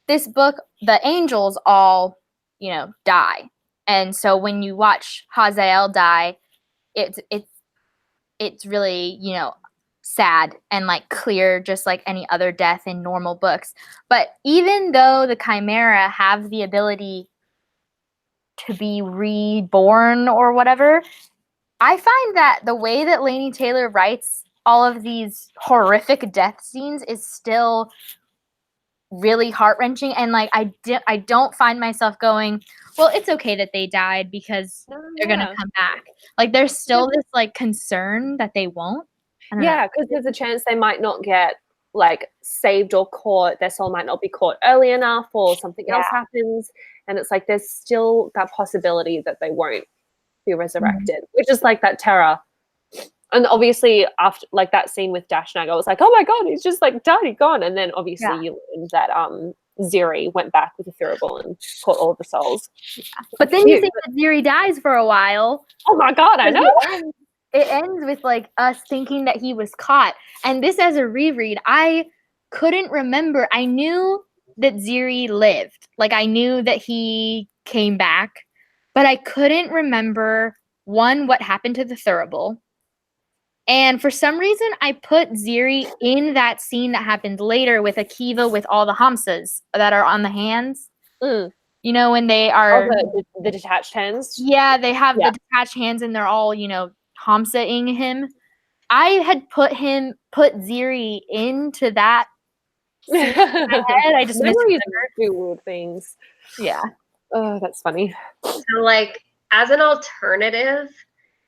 B: this book, the angels all, die. And so when you watch Hazael die, it's really, sad and like clear, just like any other death in normal books. But even though the Chimera have the ability to be reborn or whatever, I find that the way that Laini Taylor writes all of these horrific death scenes is still really heart-wrenching, and like I don't find myself going, well, it's okay that they died because they're gonna come back. Like there's still this like concern that they won't.
C: Because there's a chance they might not get like saved or caught. Their soul might not be caught early enough, or something else happens, and it's like there's still that possibility that they won't be resurrected, which is like that terror. And obviously after like that scene with Dashnag, I was like, oh my God, he's just like died, he's gone. And then obviously you learned that Ziri went back with the Thurible and caught all of the souls.
B: But then you think that Ziri dies for a while.
C: Oh my God, I know.
B: It ends with like us thinking that he was caught. And this, as a reread, I couldn't remember. I knew that Ziri lived. Like I knew that he came back, but I couldn't remember, one, what happened to the Thurible. And for some reason, I put Ziri in that scene that happened later with Akiva with all the Hamsas that are on the hands. You know, when they are...
C: the detached hands?
B: Yeah, they have the detached hands and they're all, Hamsa-ing him. I had put Ziri into that scene in my head. I just
C: Memories do weird things.
B: Yeah.
C: Oh, that's funny.
A: So, like, as an alternative,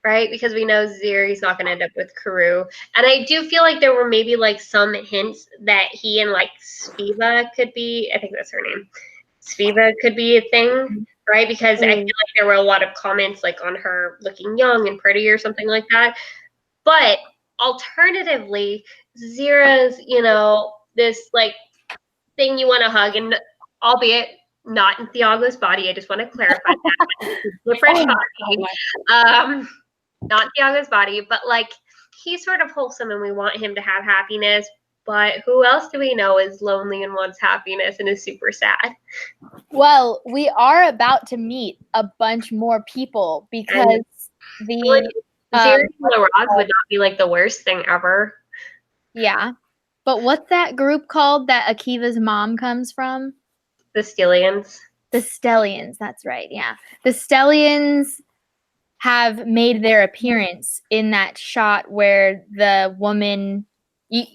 A: right? Because we know Ziri's not going to end up with Karoo. And I do feel like there were maybe like some hints that he and like Speva could be, I think that's her name. Speva could be a thing, right? Because I feel like there were a lot of comments like on her looking young and pretty or something like that. But alternatively, Zira's, this like thing you want to hug, and albeit not in Thiago's body, I just want to clarify that. Different body. Not Thiago's body, but like he's sort of wholesome and we want him to have happiness. But who else do we know is lonely and wants happiness and is super sad?
B: Well, we are about to meet a bunch more people because
A: Ziri would not be like the worst thing ever.
B: Yeah. But what's that group called that Akiva's mom comes from?
A: The Stellians.
B: The Stellians, that's right, yeah. The Stellians have made their appearance in that shot where the woman, they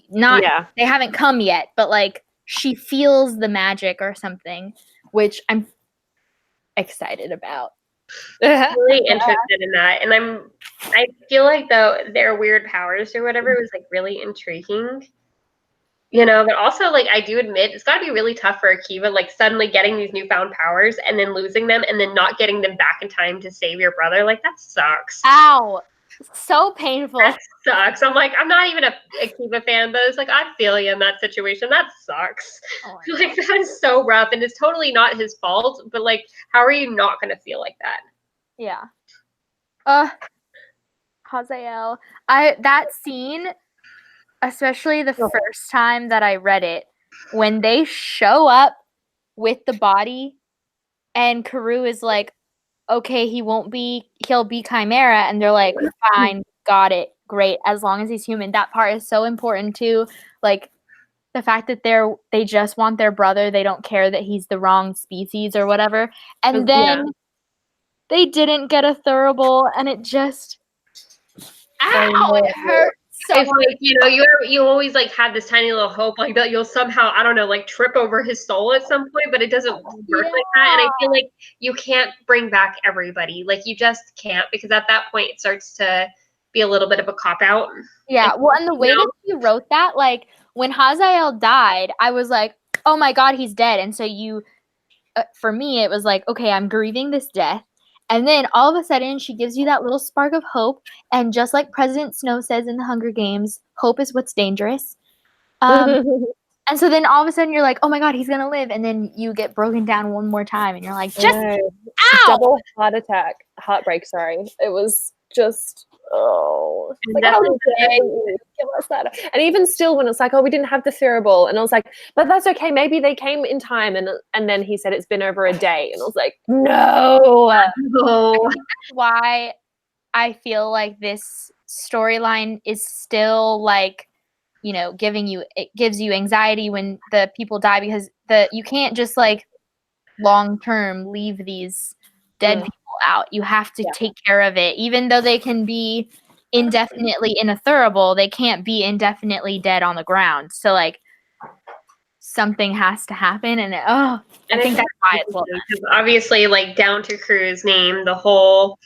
B: haven't come yet, but like she feels the magic or something, which I'm excited about.
A: Really interested in that, and I feel like though their weird powers or whatever was like really intriguing. But also, like, I do admit, it's got to be really tough for Akiva, like, suddenly getting these newfound powers and then losing them and then not getting them back in time to save your brother. Like, that sucks.
B: Ow. So painful.
A: That sucks. I'm like, I'm not even a Akiva fan, but it's like, I feel you in that situation. That sucks. Like, that is so rough, and it's totally not his fault, but, like, how are you not going to feel like that?
B: Yeah. Hazael. That scene... especially the first time that I read it, when they show up with the body and Karoo is like, okay, he'll be Chimera, and they're like, fine, got it, great, as long as he's human. That part is so important too. Like the fact that they just want their brother, they don't care that he's the wrong species or whatever. And then they didn't get a thurible, and it just it hurt. So
A: it's like, you always like had this tiny little hope like that you'll somehow, I don't know, like trip over his soul at some point, but it doesn't work like that. And I feel like you can't bring back everybody. Like you just can't, because at that point it starts to be a little bit of a cop out.
B: Yeah, well, and the way that you wrote that, like when Hazael died, I was like, oh my God, he's dead. And so for me, it was like, okay, I'm grieving this death. And then all of a sudden, she gives you that little spark of hope. And just like President Snow says in the Hunger Games, hope is what's dangerous. And so then all of a sudden, you're like, oh my God, he's going to live. And then you get broken down one more time. And you're like, ow!
C: Double heartbreak, sorry. It was just, like, how dare you give us that? And even still, when it's like, oh, we didn't have the thurible, and I was like, but that's okay, maybe they came in time. And then he said it's been over a day, and I was like, no.
B: That's why I feel like this storyline is still like, it gives you anxiety when the people die, because you can't just like long term leave these dead people out. You have to take care of it. Even though they can be indefinitely in a thurible, they can't be indefinitely dead on the ground. So like something has to happen, and I think that's why it's well done.
A: Obviously, like down to Crew's name, the whole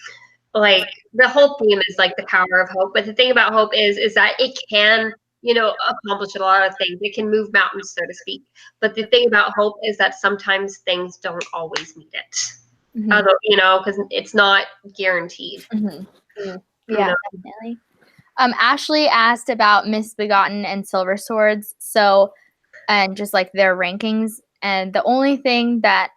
A: theme is like the power of hope. But the thing about hope is that it can, accomplish a lot of things. It can move mountains, so to speak. But the thing about hope is that sometimes things don't always meet it. Because it's not guaranteed.
B: Yeah, definitely. Ashley asked about Misbegotten and Silver Swords, and just like their rankings. And the only thing that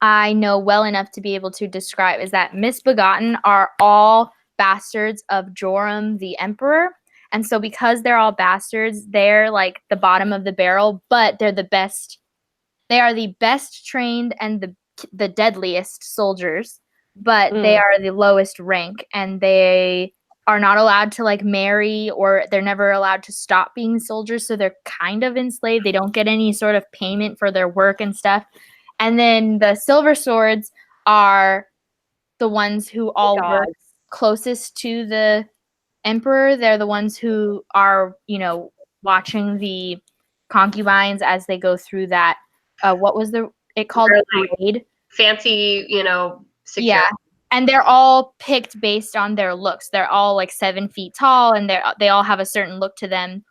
B: I know well enough to be able to describe is that Misbegotten are all bastards of Joram the Emperor. And so because they're all bastards, they're like the bottom of the barrel, but they're the best. They are the best trained and the deadliest soldiers, but they are the lowest rank, and they are not allowed to like marry, or they're never allowed to stop being soldiers. So they're kind of enslaved. They don't get any sort of payment for their work and stuff. And then the Silver Swords are the ones who all work closest to the Emperor. They're the ones who are, watching the concubines as they go through that. What was it called? Parade?
A: Fancy, security.
B: Yeah. And they're all picked based on their looks. They're all like 7 feet tall, and they all have a certain look to them.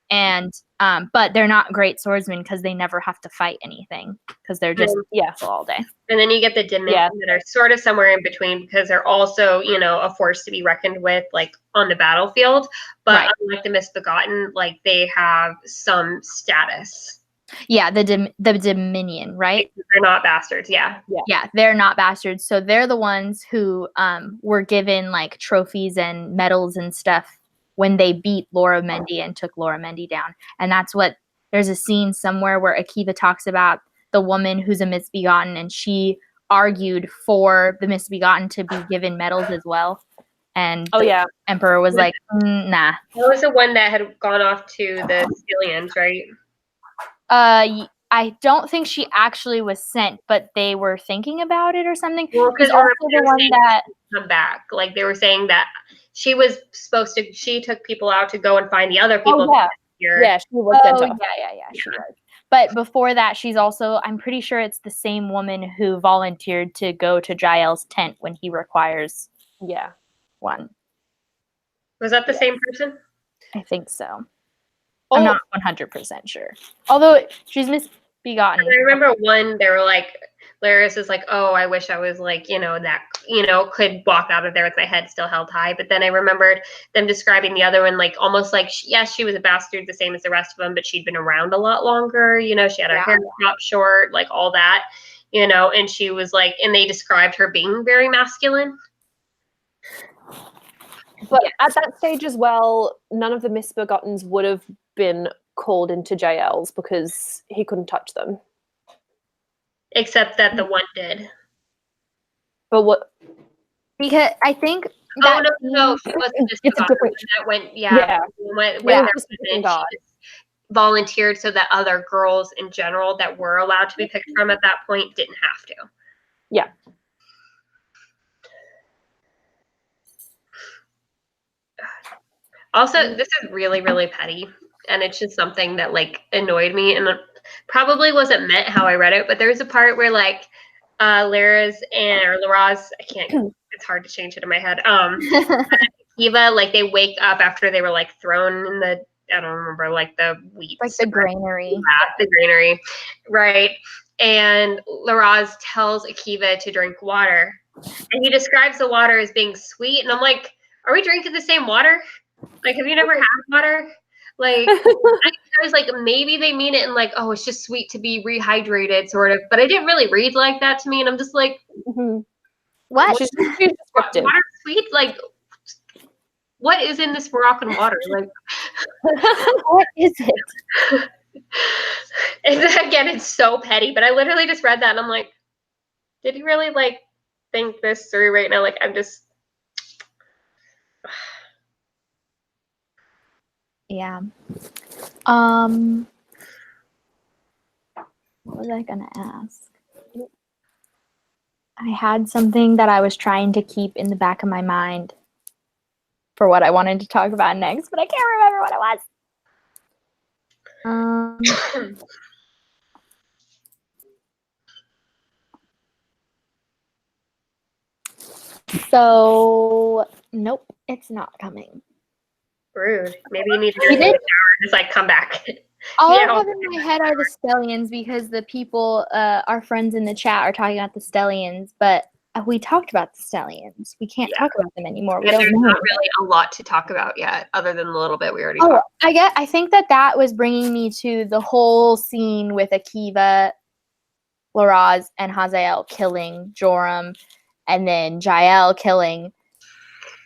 B: And but they're not great swordsmen because they never have to fight anything, because they're just all day.
A: And then you get the Dominion that are sort of somewhere in between, because they're also, a force to be reckoned with, like on the battlefield. But unlike the Misbegotten, like they have some status.
B: Yeah, the Dominion, right?
A: They're not bastards. Yeah,
B: they're not bastards. So they're the ones who were given like trophies and medals and stuff when they beat Laura Mendy and took Laura Mendy down. And that's what, there's a scene somewhere where Akiva talks about the woman who's a Misbegotten, and she argued for the Misbegotten to be given medals as well. And the Emperor was like, nah.
A: That was the one that had gone off to the Sicilians, right?
B: I don't think she actually was sent, but they were thinking about it or something.
A: Well, because also the one that come back, like they were saying that she was she took people out to go and find the other people.
C: She was sent off.
B: She was. But before that, she's also, I'm pretty sure it's the same woman who volunteered to go to Jael's tent when he requires one.
A: Was that the same person?
B: I think so. I'm not 100% sure. Although she's Misbegotten.
A: I remember one, they were like, Laris is like, oh, I wish I was like, that, could walk out of there with my head still held high. But then I remembered them describing the other one, like almost like, yes, she was a bastard the same as the rest of them, but she'd been around a lot longer. She had her hair cropped short, like all that, and she was like, and they described her being very masculine.
C: But at that stage as well, none of the Misbegottens would have been called into Jael's because he couldn't touch them.
A: Except that the one did.
C: But what?
B: Because I think
A: Oh no, she wasn't just
C: It's a
A: God.
C: different.
A: That went,
C: Yeah.
A: went
C: Yeah.
A: there
C: Just
A: with
C: different
A: it.
C: God.
A: She just volunteered so that other girls in general that were allowed to be picked from at that point didn't have to.
C: Yeah.
A: Also, this is really, really petty, and it's just something that like annoyed me, and probably wasn't meant how I read it. But there's a part where like Lyra's or Laraz, I can't. It's hard to change it in my head. Kiva, like they wake up after they were like thrown in the, I don't remember, like the wheat,
B: like the granary.
A: Yeah, the granary, right? And Laraz tells Akiva to drink water, and he describes the water as being sweet, and I'm like, are we drinking the same water? Like, have you never had water? Like, I was like, maybe they mean it in like, oh, it's just sweet to be rehydrated, sort of. But it didn't really read like that to me, and I'm just like,
B: What?
C: She's descriptive.
A: Water sweet? Like, what is in this Moroccan water? Like,
B: What is it?
A: and again, it's so petty. But I literally just read that, and I'm like, did you really like think this through right now? Like, I'm just.
B: Yeah. What was I gonna ask? I had something that I was trying to keep in the back of my mind for what I wanted to talk about next, but I can't remember what it was. So nope, it's not coming.
A: Rude. Maybe you need to go take a shower and just like come back.
B: All I have in my head are the Stellians because the people, our friends in the chat, are talking about the Stellians, but we talked about the Stellians. We can't talk about them anymore. We don't
A: there's
B: know.
A: not really a lot to talk about yet, other than the little bit we already talked.
B: I think that was bringing me to the whole scene with Akiva, Laraz, and Hazael killing Joram, and then Jael killing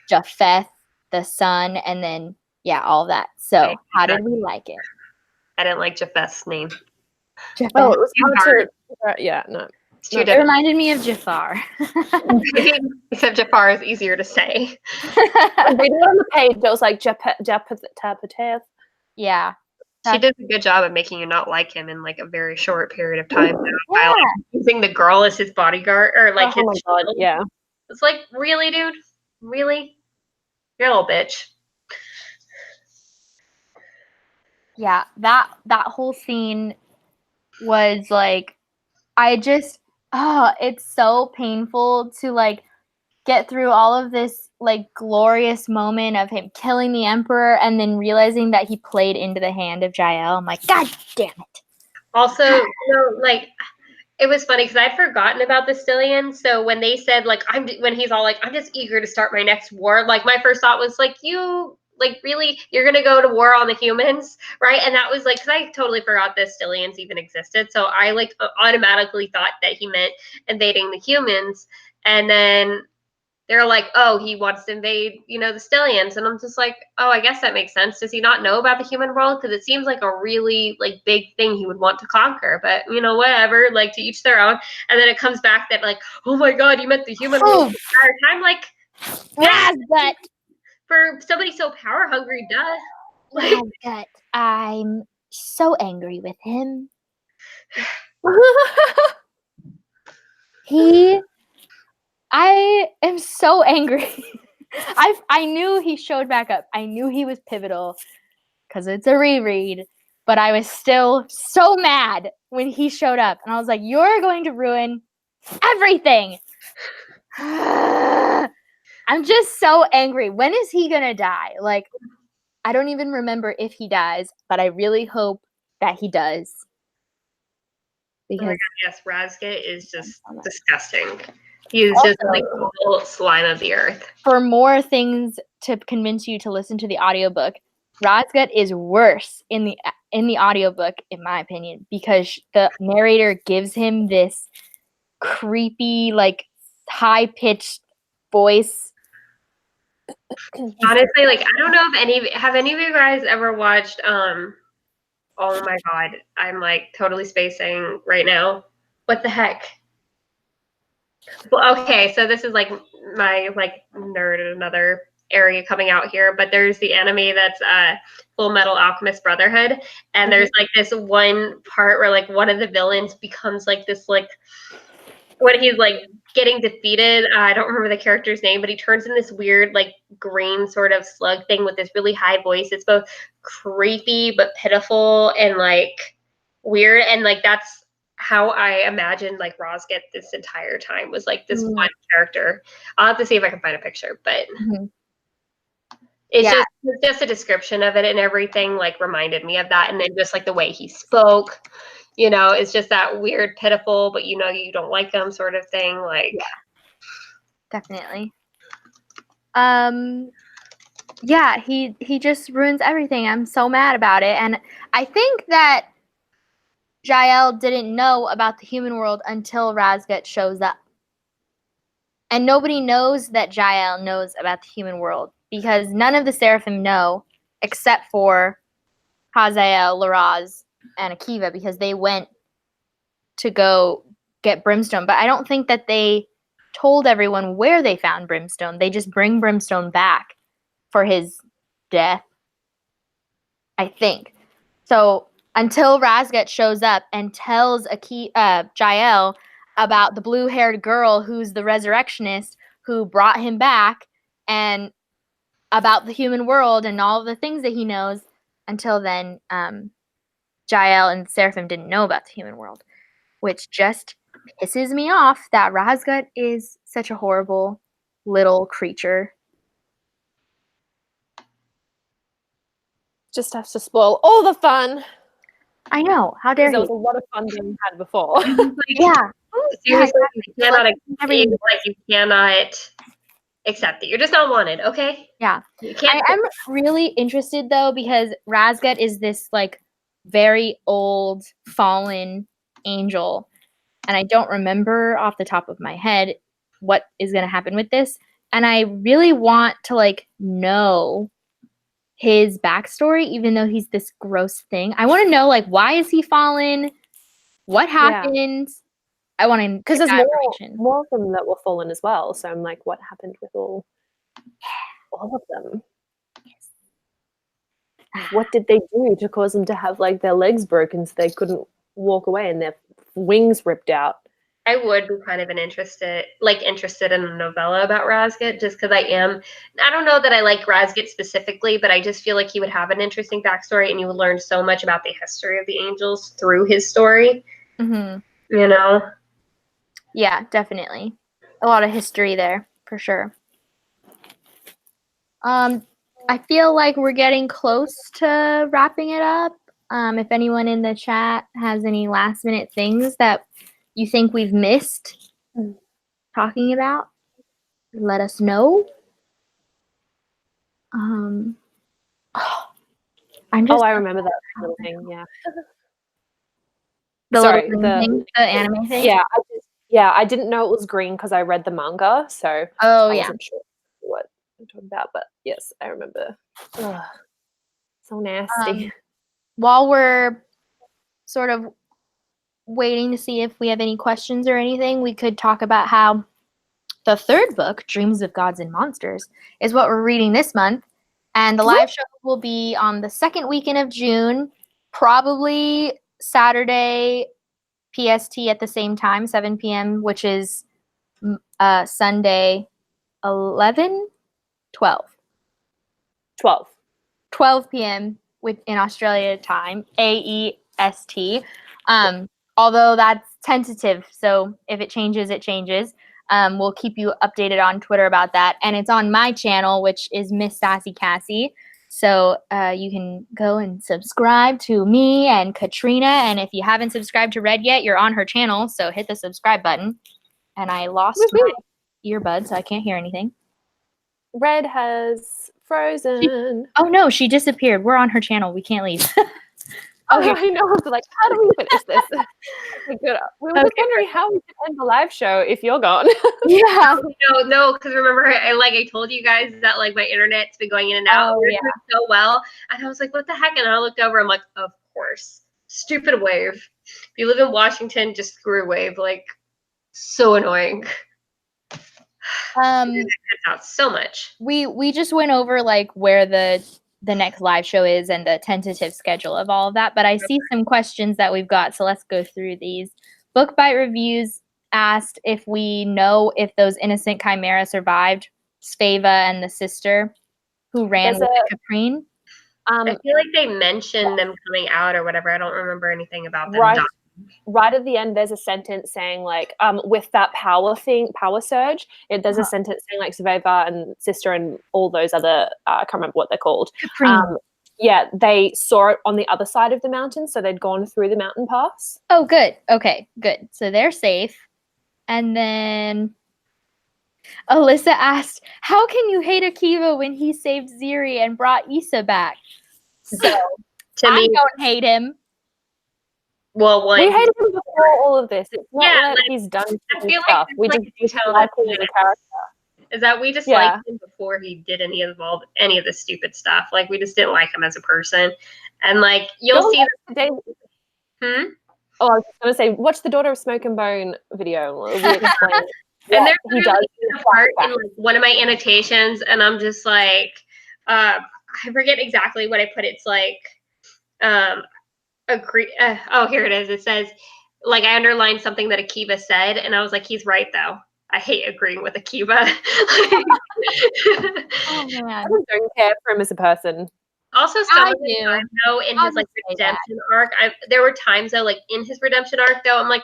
B: Japheth, the son, and then all that. So how did we like it?
A: I didn't like Japheth's name.
B: Japheth.
C: Oh, it was hard to. Yeah, no.
A: It
B: reminded me of Jafar.
A: Except Jafar is easier to say.
C: I read it on the page. It was like Japheth.
B: Yeah.
A: She does a good job of making you not like him in like a very short period of time. While using the girl as his bodyguard or like his
C: God, yeah.
A: It's like, really, dude? Really? You're a little bitch.
B: Yeah, that whole scene was like, it's so painful to like get through all of this like glorious moment of him killing the emperor and then realizing that he played into the hand of Jael. I'm like, God damn it.
A: Also, like, it was funny because I'd forgotten about the Stillian. So when they said like, when he's all like, I'm just eager to start my next war. Like my first thought was like, really, you're going to go to war on the humans, right? And that was like, because I totally forgot the Stillians even existed. So I like automatically thought that he meant invading the humans. And then they're like, oh, he wants to invade, the Stillians. And I'm just like, oh, I guess that makes sense. Does he not know about the human world? Because it seems like a really like big thing he would want to conquer. But whatever, like to each their own. And then it comes back that like, oh my God, you met the human world the entire time. Like,
B: yeah, but
A: for somebody so power hungry, duh.
B: Like, but I'm so angry with him. I am so angry. I knew he showed back up. I knew he was pivotal because it's a reread, but I was still so mad when he showed up. And I was like, you're going to ruin everything. I'm just so angry. When is he going to die? Like, I don't even remember if he dies, but I really hope that he does.
A: Because oh my God, yes, Razgat is just disgusting. He is just like the whole slime of the earth.
B: For more things to convince you to listen to the audiobook, Razgat is worse in the audiobook, in my opinion, because the narrator gives him this creepy, like high-pitched voice.
A: Honestly, like I don't know if have any of you guys ever watched oh my God, I'm like totally spacing right now. What the heck? Well, okay, so this is like my like nerd another area coming out here, but there's the anime that's Full Metal Alchemist Brotherhood, and there's like this one part where like one of the villains becomes like this like when he's like getting defeated, I don't remember the character's name, but he turns in this weird like green sort of slug thing with this really high voice. It's both creepy but pitiful and like weird, and like that's how I imagined like Rosget this entire time was like this one character. I'll have to see if I can find a picture, but it's just a description of it and everything like reminded me of that, and then just like the way he spoke. It's just that weird, pitiful, but you don't like them sort of thing. Like,
B: definitely. He just ruins everything. I'm so mad about it, and I think that Jael didn't know about the human world until Razgat shows up, and nobody knows that Jael knows about the human world because none of the Seraphim know except for Hazael, Laraz, and Akiva because they went to go get Brimstone. But I don't think that they told everyone where they found Brimstone. They just bring Brimstone back for his death, I think. So until Razgat shows up and tells Jael about the blue-haired girl who's the resurrectionist who brought him back and about the human world and all of the things that he knows, until then, Jael and Seraphim didn't know about the human world, which just pisses me off that Razgat is such a horrible little creature.
C: Just has to spoil all the fun.
B: I know. How dare
C: There
B: you?
C: was a lot of fun being had before.
B: Yeah.
A: Seriously, you cannot
B: everything.
A: you cannot accept it. You're just not wanted, okay?
B: Yeah.
A: You can't.
B: I am really interested though because Razgat is this like very old fallen angel, and I don't remember off the top of my head what is going to happen with this, and I really want to like know his backstory, even though he's this gross thing. I want to know like why is he fallen? What happened? I want to
C: because there's more of them that were fallen as well. So I'm like, what happened with all of them? What did they do to cause them to have like their legs broken so they couldn't walk away and their wings ripped out?
A: I would be kind of interested in a novella about Razgat, just because I don't know that I like Razgat specifically, but I just feel like he would have an interesting backstory and you would learn so much about the history of the angels through his story.
B: Yeah, definitely. A lot of history there, for sure. I feel like we're getting close to wrapping it up. If anyone in the chat has any last minute things that you think we've missed talking about, let us know.
C: I remember that little thing, yeah.
B: The anime thing?
C: Yeah, I didn't know it was green because I read the manga, so I wasn't sure what I'm talking about, but yes, I remember. Ugh, so nasty.
B: While we're sort of waiting to see if we have any questions or anything, we could talk about how the third book, Dreams of Gods and Monsters, is what we're reading this month. And the live show will be on the second weekend of June, probably Saturday PST at the same time, 7 p.m., which is Sunday 12 p.m. in Australia time, AEST. Although that's tentative, so if it changes, it changes. We'll keep you updated on Twitter about that. And it's on my channel, which is Miss Sassy Cassie. So you can go and subscribe to me and Katrina. And if you haven't subscribed to Red yet, you're on her channel. So hit the subscribe button. And I lost my earbud, so I can't hear anything.
C: Red has frozen.
B: Oh no, she disappeared. We're on her channel. We can't leave.
C: Okay. I know. I was like, how do we finish this? We were just wondering how we can end the live show if you're gone.
B: Yeah.
A: No, because remember, I told you guys that like my internet's been going in and out so well, and I was like, what the heck? And I looked over, I'm like, of course, stupid Wave. If you live in Washington, just screw Wave. Like, so annoying. That cuts out so much.
B: We just went over like where the next live show is and the tentative schedule of all of that, but I see some questions that we've got, so let's go through these. Book Bite Reviews asked if we know if those innocent chimera survived Sveva and the sister who ran with Caprine.
A: I feel like they mentioned them coming out or whatever. I don't remember anything about them dying.
C: Right at the end, there's a sentence saying like, with that power surge, there's a sentence saying like Sveva and sister and all those other, I can't remember what they're called. Yeah, they saw it on the other side of the mountain, so they'd gone through the mountain pass.
B: Oh, good. Okay, good. So they're safe. And then Alyssa asked, how can you hate Akiva when he saved Ziri and brought Issa back? So I don't hate him.
A: Well,
C: we hated him before all of this. It's not that he's done stuff. We just like him as a character.
A: Is that we just liked him before he did any of the stupid stuff. Like, we just didn't like him as a person. And like, you'll see
C: Oh, I was just gonna say, watch the Daughter of Smoke and Bone video. We explain
A: and there's really a part in like one of my annotations, and I'm just like, I forget exactly what I put. It's like, agree. Oh, here it is. It says, like, I underlined something that Akiva said, and I was like, he's right though. I hate agreeing with Akiva.
B: Oh man,
C: I don't care for him as a person.
A: Also, some of the time though in his like redemption arc, there were times though, like in his redemption arc though, I'm like,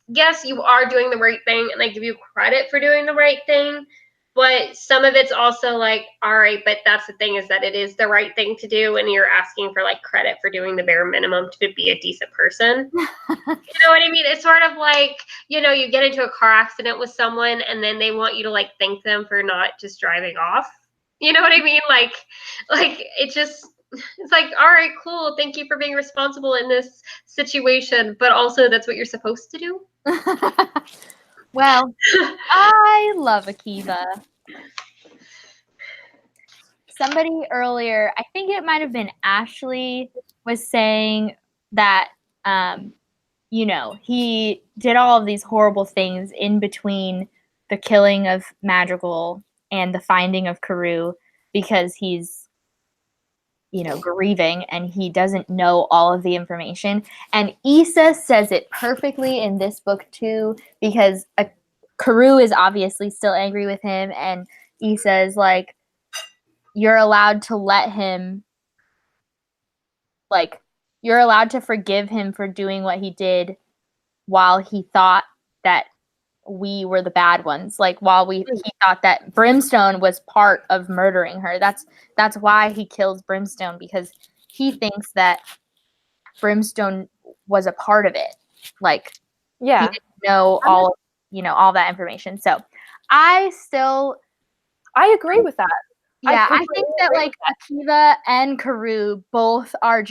A: yes, you are doing the right thing, and I give you credit for doing the right thing. But some of it's also like, all right, but that's the thing, is that it is the right thing to do, and you're asking for like credit for doing the bare minimum to be a decent person. You know what I mean? It's sort of like, you know, you get into a car accident with someone, and then they want you to like thank them for not just driving off. You know what I mean? Like it just, it's like, all right, cool. Thank you for being responsible in this situation, but also that's what you're supposed to do.
B: Well, I love Akiva. Somebody earlier, I think it might have been Ashley, was saying that, you know, he did all of these horrible things in between the killing of Madrigal and the finding of Karoo because he's, you know, grieving and he doesn't know all of the information. And Issa says it perfectly in this book too, because Karoo is obviously still angry with him, and Issa is like, you're allowed to let him, like, you're allowed to forgive him for doing what he did while he thought that we were the bad ones. Like, while he thought that Brimstone was part of murdering her. That's why he kills Brimstone, because he thinks that Brimstone was a part of it. Like, he didn't know all that information. So I
C: agree with that.
B: Yeah, I think that like Akiva and Karoo both are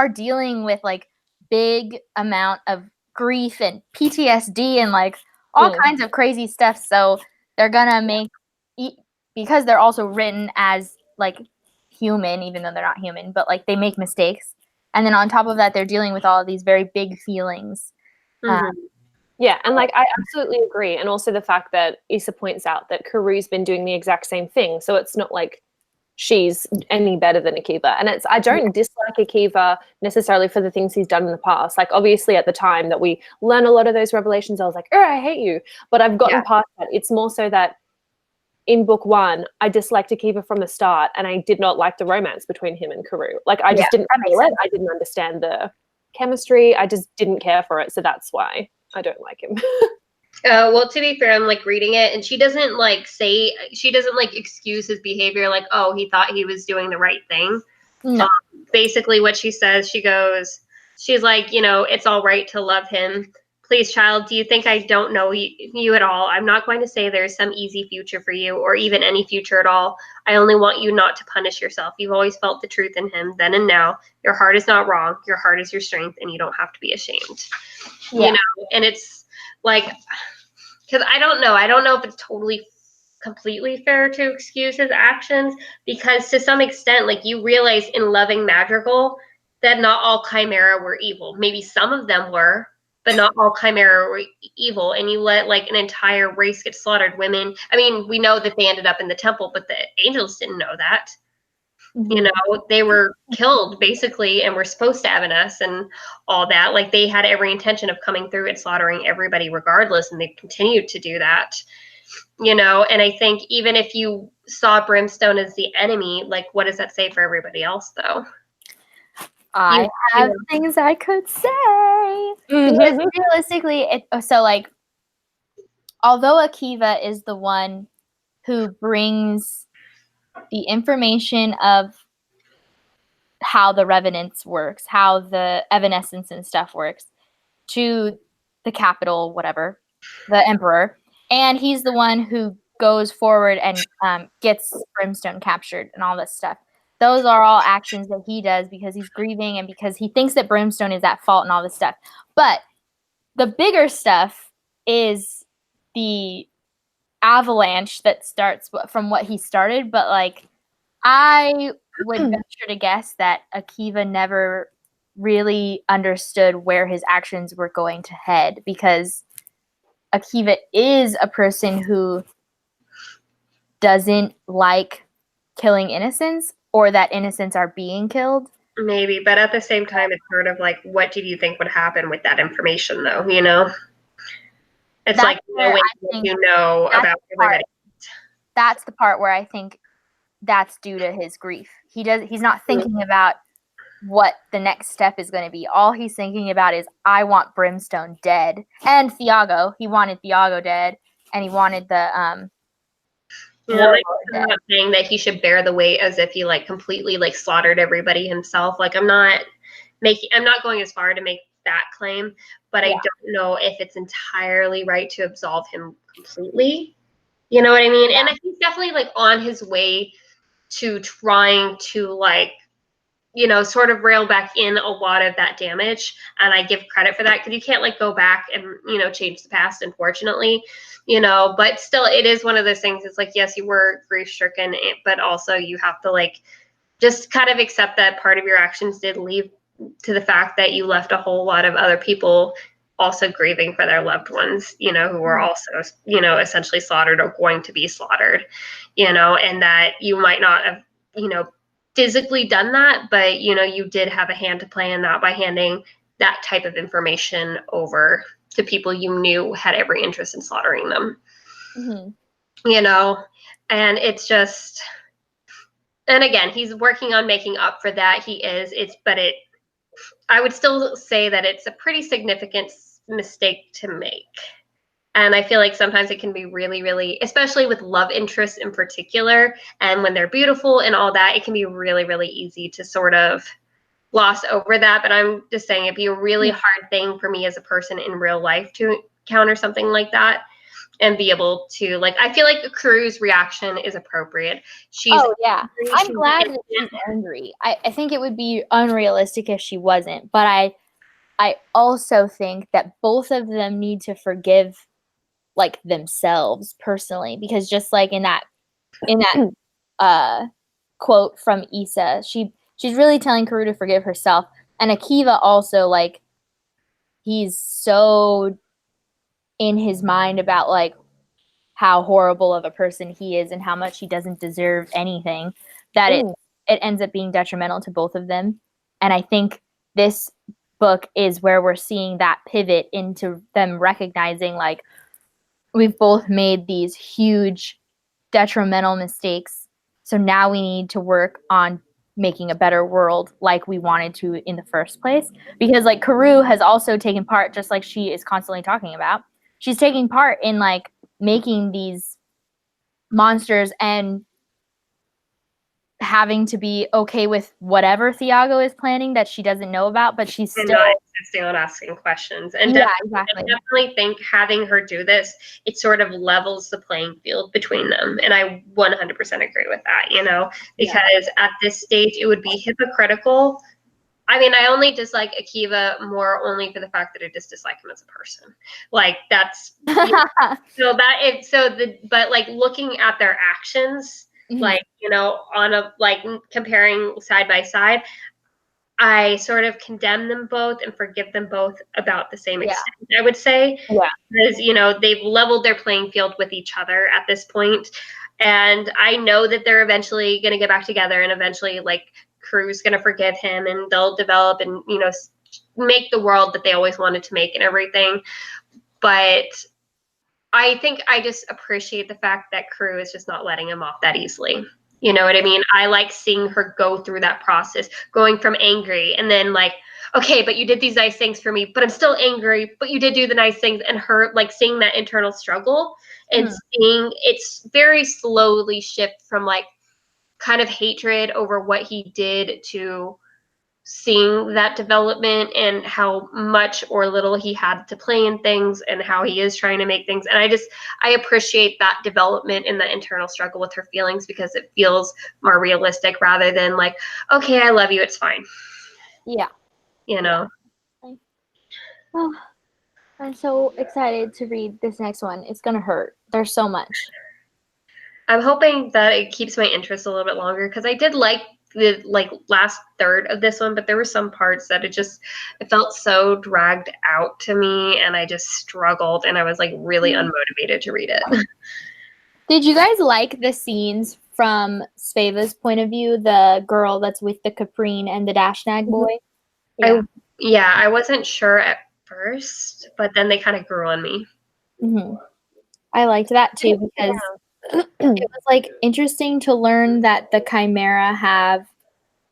B: dealing with like big amount of grief and PTSD and like all kinds of crazy stuff. So they're gonna because they're also written as like human, even though they're not human, but like they make mistakes. And then on top of that, they're dealing with all of these very big feelings.
C: Yeah, and like I absolutely agree. And also the fact that Issa points out that Karoo's been doing the exact same thing. So it's not like she's any better than Akiva. And I don't dislike Akiva necessarily for the things he's done in the past. Like, obviously at the time that we learn a lot of those revelations, I was like, oh, I hate you. But I've gotten past that. It's more so that in book one, I disliked Akiva from the start, and I did not like the romance between him and Karoo. Like, I just didn't feel it. I didn't understand the chemistry. I just didn't care for it. So that's why I don't like him.
A: Well, to be fair, I'm like reading it, and she doesn't like excuse his behavior, like, oh, he thought he was doing the right thing.
B: No.
A: Basically what she says, she's like, you know, it's all right to love him. Please, child, do you think I don't know you at all? I'm not going to say there's some easy future for you, or even any future at all. I only want you not to punish yourself. You've always felt the truth in him, then and now. Your heart is not wrong. Your heart is your strength, and you don't have to be ashamed. You know, and it's like, because I don't know if it's completely fair to excuse his actions, because to some extent, like, you realize in loving Madrigal that not all Chimera were evil. Maybe some of them were, but not all chimera were evil. And you let like an entire race get slaughtered. Women, I mean, we know that they ended up in the temple, but the angels didn't know that. You know, they were killed basically and were supposed to Evanesce and all that. Like they had every intention of coming through and slaughtering everybody regardless, and they continued to do that. You know, and I think even if you saw Brimstone as the enemy, like what does that say for everybody else though?
B: I have things I could say. Because realistically, so like, although Akiva is the one who brings the information of how the revenants works, how the evanescence and stuff works, to the capital, whatever, the emperor, and he's the one who goes forward and gets Brimstone captured and all this stuff. Those are all actions that he does because he's grieving and because he thinks that Brimstone is at fault and all this stuff. But the bigger stuff is the avalanche that starts from what he started. But like, I would venture to guess that Akiva never really understood where his actions were going to head, because Akiva is a person who doesn't like killing innocents or that innocents are being killed.
A: Maybe, but at the same time, it's sort of like, what did you think would happen with that information, though? You know, it's like knowing what you know about everybody.
B: That's the part where I think that's due to his grief. He's not thinking about what the next step is going to be. All he's thinking about is, I want Brimstone dead. And Thiago. He wanted Thiago dead. And he wanted the
A: I'm not saying that he should bear the weight as if he like completely like slaughtered everybody himself. Like I'm not going as far to make that claim, but I don't know if it's entirely right to absolve him completely. You know what I mean? And he's definitely like on his way to trying to like, you know, sort of rail back in a lot of that damage. And I give credit for that because you can't like go back and, you know, change the past, unfortunately, you know, but still it is one of those things. It's like, yes, you were grief stricken, but also you have to like just kind of accept that part of your actions did lead to the fact that you left a whole lot of other people also grieving for their loved ones, you know, who were also, you know, essentially slaughtered or going to be slaughtered, you know, and that you might not have, you know, physically done that, but, you know, you did have a hand to play in that by handing that type of information over to people you knew had every interest in slaughtering them, you know, and it's just, and again, he's working on making up for that. He is, I would still say that it's a pretty significant mistake to make. And I feel like sometimes it can be really, really, especially with love interests in particular, and when they're beautiful and all that, it can be really, really easy to sort of gloss over that. But I'm just saying it'd be a really hard thing for me as a person in real life to encounter something like that and be able to, like, I feel like Karu's reaction is appropriate.
B: I'm glad that she's angry. I think it would be unrealistic if she wasn't, but I also think that both of them need to forgive like themselves personally, because just like in that quote from Issa, she's really telling Karu to forgive herself, and Akiva also, like, he's so in his mind about like how horrible of a person he is and how much he doesn't deserve anything, that it ends up being detrimental to both of them. And I think this book is where we're seeing that pivot into them recognizing, like, we've both made these huge detrimental mistakes, so now we need to work on making a better world like we wanted to in the first place. Because like Karu has also taken part, just like she is constantly talking about, she's taking part in like making these monsters and having to be okay with whatever Thiago is planning that she doesn't know about, but she's still
A: not insisting on asking questions. And I definitely think having her do this, it sort of levels the playing field between them. And I 100% agree with that, you know, because at this stage it would be hypocritical. I mean, I only dislike Akiva more only for the fact that I just dislike him as a person. Like that's but like looking at their actions, like, you know, on a like comparing side by side, I sort of condemn them both and forgive them both about the same
B: Yeah.
A: extent, I would say.
C: Yeah.
A: Because, they've leveled their playing field with each other at this point. And I know that they're eventually going to get back together, and eventually, like, Crew's going to forgive him, and they'll develop and, make the world that they always wanted to make and everything. But I think I just appreciate the fact that Crew is just not letting him off that easily. You know what I mean? I like seeing her go through that process, going from angry and then like, okay, but you did these nice things for me, but I'm still angry, but you did do the nice things, and her like seeing that internal struggle and seeing it's very slowly shift from like kind of hatred over what he did to seeing that development and how much or little he had to play in things and how he is trying to make things. And I appreciate that development and the internal struggle with her feelings, because it feels more realistic rather than like, okay, I love you, it's fine.
B: Yeah. Oh, I'm so excited to read this next one. It's going to hurt. There's so much.
A: I'm hoping that it keeps my interest a little bit longer, because I did like the last third of this one, but there were some parts that it felt so dragged out to me, and I just struggled, and I was like really unmotivated to read it.
B: Did you guys like the scenes from Sveva's point of view, the girl that's with the Caprine and the Dashnag boy?
A: I wasn't sure at first, but then they kind of grew on me.
B: I liked that too, because it was like interesting to learn that the Chimera have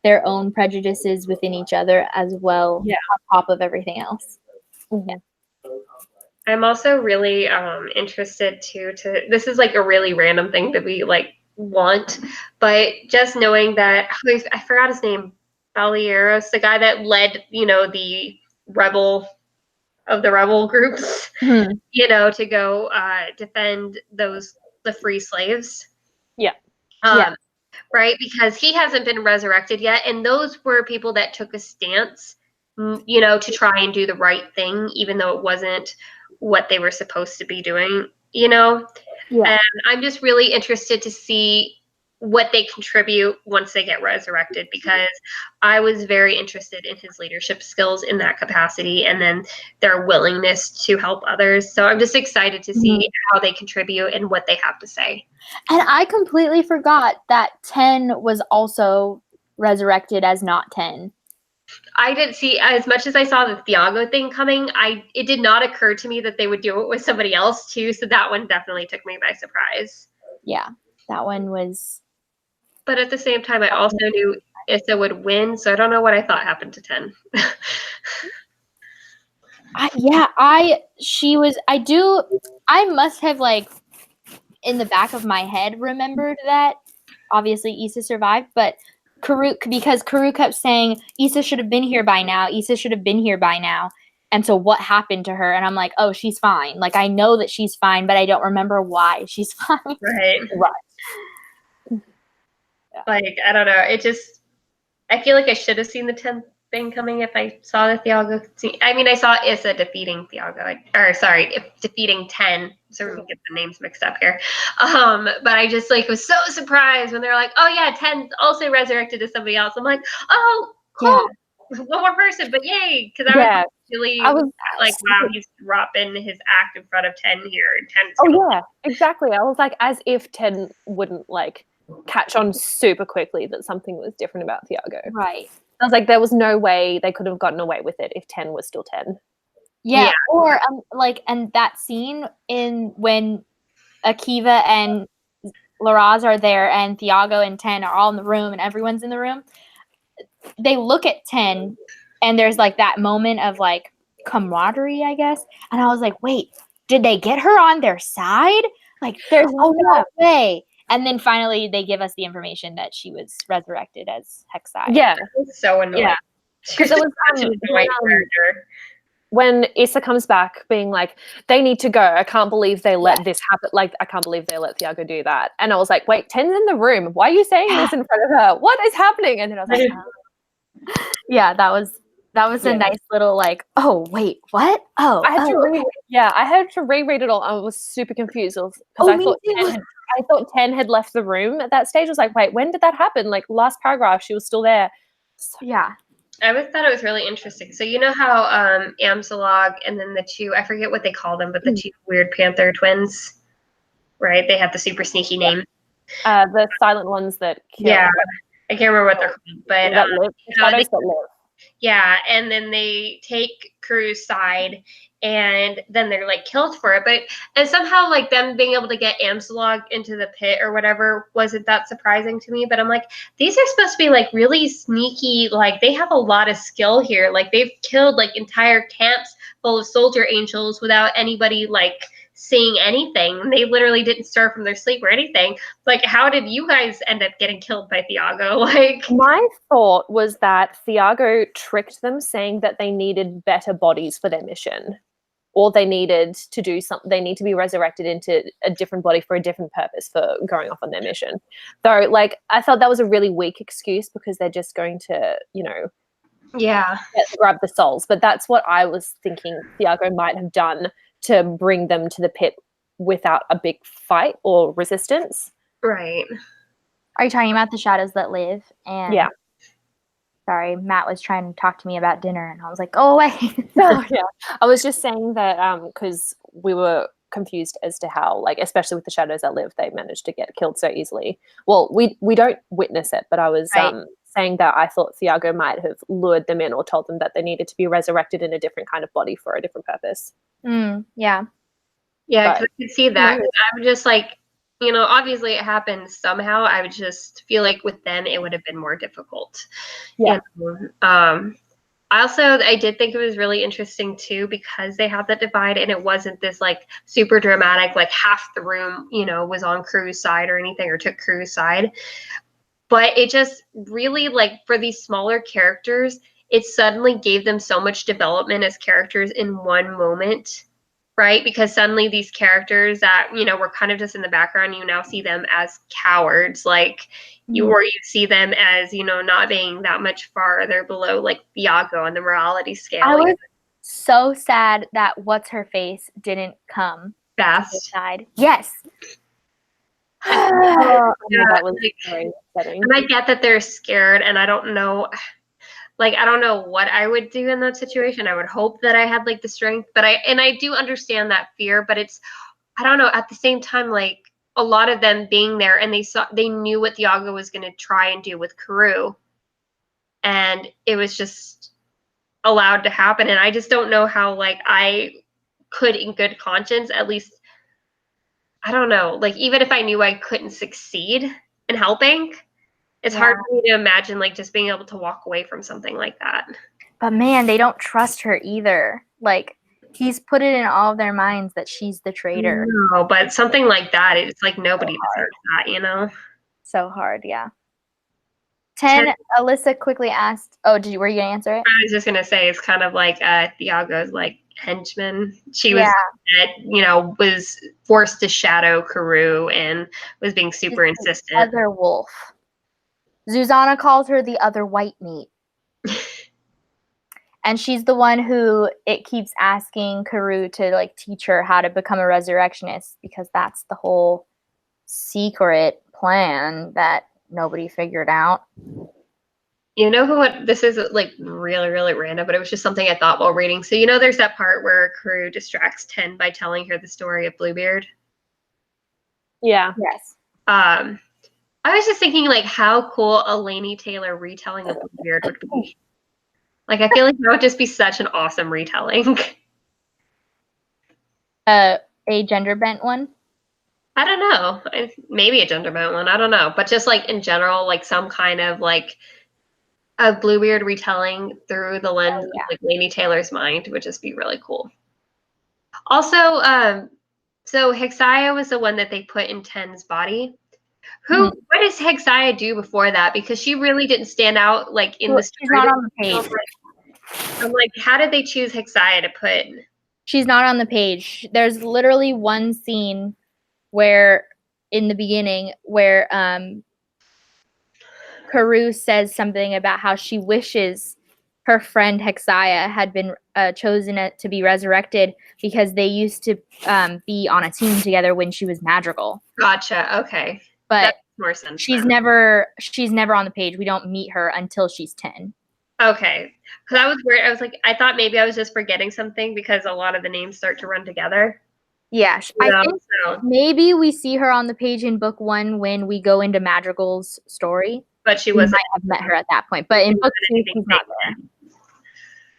B: their own prejudices within each other as well, on top of everything else.
A: I'm also really interested this is like a really random thing that we like want, but just knowing that I forgot his name, Balieros, the guy that led, the rebel groups, to go defend the free slaves. Right, because he hasn't been resurrected yet, and those were people that took a stance, to try and do the right thing, even though it wasn't what they were supposed to be doing, And I'm just really interested to see what they contribute once they get resurrected, because I was very interested in his leadership skills in that capacity, and then their willingness to help others. So I'm just excited to see how they contribute and what they have to say.
B: And I completely forgot that 10 was also resurrected as not 10.
A: I didn't see, as much as I saw the Thiago thing coming, it did not occur to me that they would do it with somebody else too. So that one definitely took me by surprise.
B: Yeah, that one was.
A: But at the same time, I also knew Issa would win, so I don't know what I thought happened to 10.
B: I must have like in the back of my head remembered that obviously Issa survived, but because Karu kept saying Issa should have been here by now. Issa should have been here by now. And so what happened to her? And I'm like, oh, she's fine. Like, I know that she's fine, but I don't remember why she's fine.
A: Right.
B: Yeah.
A: Like, I don't know. I feel like I should have seen the 10 thing coming if I saw the Thiago scene. I mean, I saw Issa defeating defeating 10. So we can get the names mixed up here. But I just like was so surprised when they're like, oh yeah, 10's also resurrected as somebody else. I'm like, oh, cool. Yeah. One more person, but yay. Because I was like, wow, he's dropping his act in front of 10 here. 10's
C: exactly. I was like, as if 10 wouldn't like catch on super quickly that something was different about Thiago.
B: Right.
C: I was like, there was no way they could have gotten away with it if 10 was still 10.
B: Yeah. Or and that scene when Akiva and Laraz are there and Thiago and 10 are all in the room and everyone's in the room. They look at 10 and there's like that moment of like camaraderie, I guess. And I was like, wait, did they get her on their side? Like, there's no way. And then finally they give us the information that she was resurrected as Hexai.
A: Yeah. It was so annoying. Yeah.
C: Because it was such an annoying character. When Issa comes back being like, they need to go. I can't believe they let this happen. Like, I can't believe they let Thiago do that. And I was like, wait, 10's in the room. Why are you saying this in front of her? What is happening? And then I was like,
B: yeah, that was a nice little like, oh, wait, what? Oh,
C: I had to reread it all. I was super confused because I thought 10 had left the room at that stage. I was like, wait, when did that happen? Like, last paragraph, she was still there.
B: So, yeah.
A: I always thought it was really interesting. So you know how Amsalog and then the two, I forget what they call them, but the two weird panther twins, right? They have the super sneaky name.
C: The silent ones that kill.
A: Yeah, I can't remember what they're called, but
C: that live. The shadows that live.
A: Yeah, and then they take Crew's side, and then they're like killed for it. And somehow like them being able to get Amsalog into the pit or whatever wasn't that surprising to me. But I'm like, these are supposed to be like really sneaky. Like they have a lot of skill here. Like they've killed like entire camps full of soldier angels without anybody like seeing anything. They literally didn't stir from their sleep or anything. Like, how did you guys end up getting killed by Thiago? Like,
C: my thought was that Thiago tricked them, saying that they needed better bodies for their mission, or they needed to do something. They need to be resurrected into a different body for a different purpose for going off on their mission. Though, like, I thought that was a really weak excuse because they're just going to, grab the souls. But that's what I was thinking Thiago might have done to bring them to the pit without a big fight or resistance.
A: Right.
B: Are you talking about the shadows that live? And
C: yeah.
B: Sorry, Matt was trying to talk to me about dinner, and I was like, "Go away."
C: I was just saying that because we were confused as to how, like, especially with the shadows that live, they managed to get killed so easily. Well, we don't witness it, but I was saying that I thought Thiago might have lured them in or told them that they needed to be resurrected in a different kind of body for a different purpose.
B: Yeah,
A: because I could see that. I would just like, obviously it happened somehow. I would just feel like with them it would have been more difficult.
C: Yeah.
A: I did think it was really interesting too because they had that divide and it wasn't this like super dramatic, like half the room, was on Crew's side or anything or took Crew's side. But it just really like for these smaller characters, it suddenly gave them so much development as characters in one moment. Right? Because suddenly these characters that, were kind of just in the background, you now see them as cowards, like you see them as, not being that much farther below like Thiago on the morality scale.
B: I was so sad that What's-Her-Face didn't come
A: fast.
B: Side. Yes.
C: That was very upsetting.
A: And I get that they're scared, and I don't know. Like, I don't know what I would do in that situation. I would hope that I had like the strength, but I do understand that fear, but I don't know, at the same time, like a lot of them being there and they knew what Thiago was going to try and do with Carew. And it was just allowed to happen. And I just don't know how like I could in good conscience, at least, I don't know, like even if I knew I couldn't succeed in helping, it's hard for me to imagine like just being able to walk away from something like that.
B: But man, they don't trust her either. Like he's put it in all of their minds that she's the traitor.
A: No, but something like that, it's like nobody deserves that,
B: So hard, yeah. 10, Alyssa quickly asked, were you going to answer it?
A: I was just going to say, it's kind of like Thiago's like henchman. She was, was forced to shadow Carew and was being super insistent.
B: Other wolf. Zuzana calls her the other white meat. And she's the one who it keeps asking Carew to like teach her how to become a resurrectionist because that's the whole secret plan that nobody figured out.
A: You know what? This is like really, really random, but it was just something I thought while reading. So there's that part where Carew distracts Ten by telling her the story of Bluebeard.
C: Yeah.
B: Yes.
A: I was just thinking like how cool a Laini Taylor retelling of Bluebeard would be. Like I feel like that would just be such an awesome retelling.
B: A gender bent one?
A: I don't know. Maybe a gender bent one. I don't know. But just like in general, like some kind of like a Bluebeard retelling through the lens of like Laini Taylor's mind would just be really cool. Also, so Hexia was the one that they put in Ten's body. What does Hexia do before that? Because she really didn't stand out like in the story.
B: She's not on the page.
A: I'm like, how did they choose Hexia to put?
B: She's not on the page. There's literally one scene where in the beginning where Carew says something about how she wishes her friend Hexia had been chosen to be resurrected because they used to be on a team together when she was magical.
A: Gotcha. Okay.
B: But
A: more sense
B: she's never on the page. We don't meet her until she's 10.
A: Okay. Because I was weird. I was like, I thought maybe I was just forgetting something because a lot of the names start to run together.
B: Yeah,
A: You
B: I
A: know,
B: think
A: so,
B: maybe we see her on the page in book 1 when we go into Madrigal's story.
A: but she
B: We
A: wasn't
B: might have met her at that point, but in book 2,
A: anything
B: she's not there.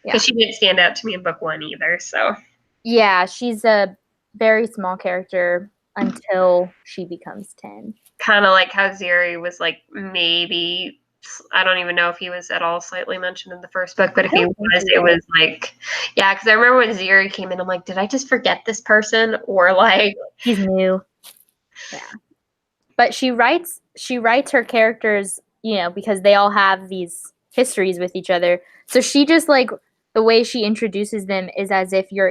A: because she didn't stand out to me in book 1 either. So
B: Yeah, she's a very small character until she becomes 10.
A: kind of like how Ziri was like maybe. I don't even know if he was at all slightly mentioned in the first book, but if he was, it was like, yeah, because I remember when Ziri came in, I'm like, did I just forget this person? Or like,
B: She's new. Yeah. But she writes her characters, you know, because they all have these histories with each other. So she just like the way she introduces them is as if you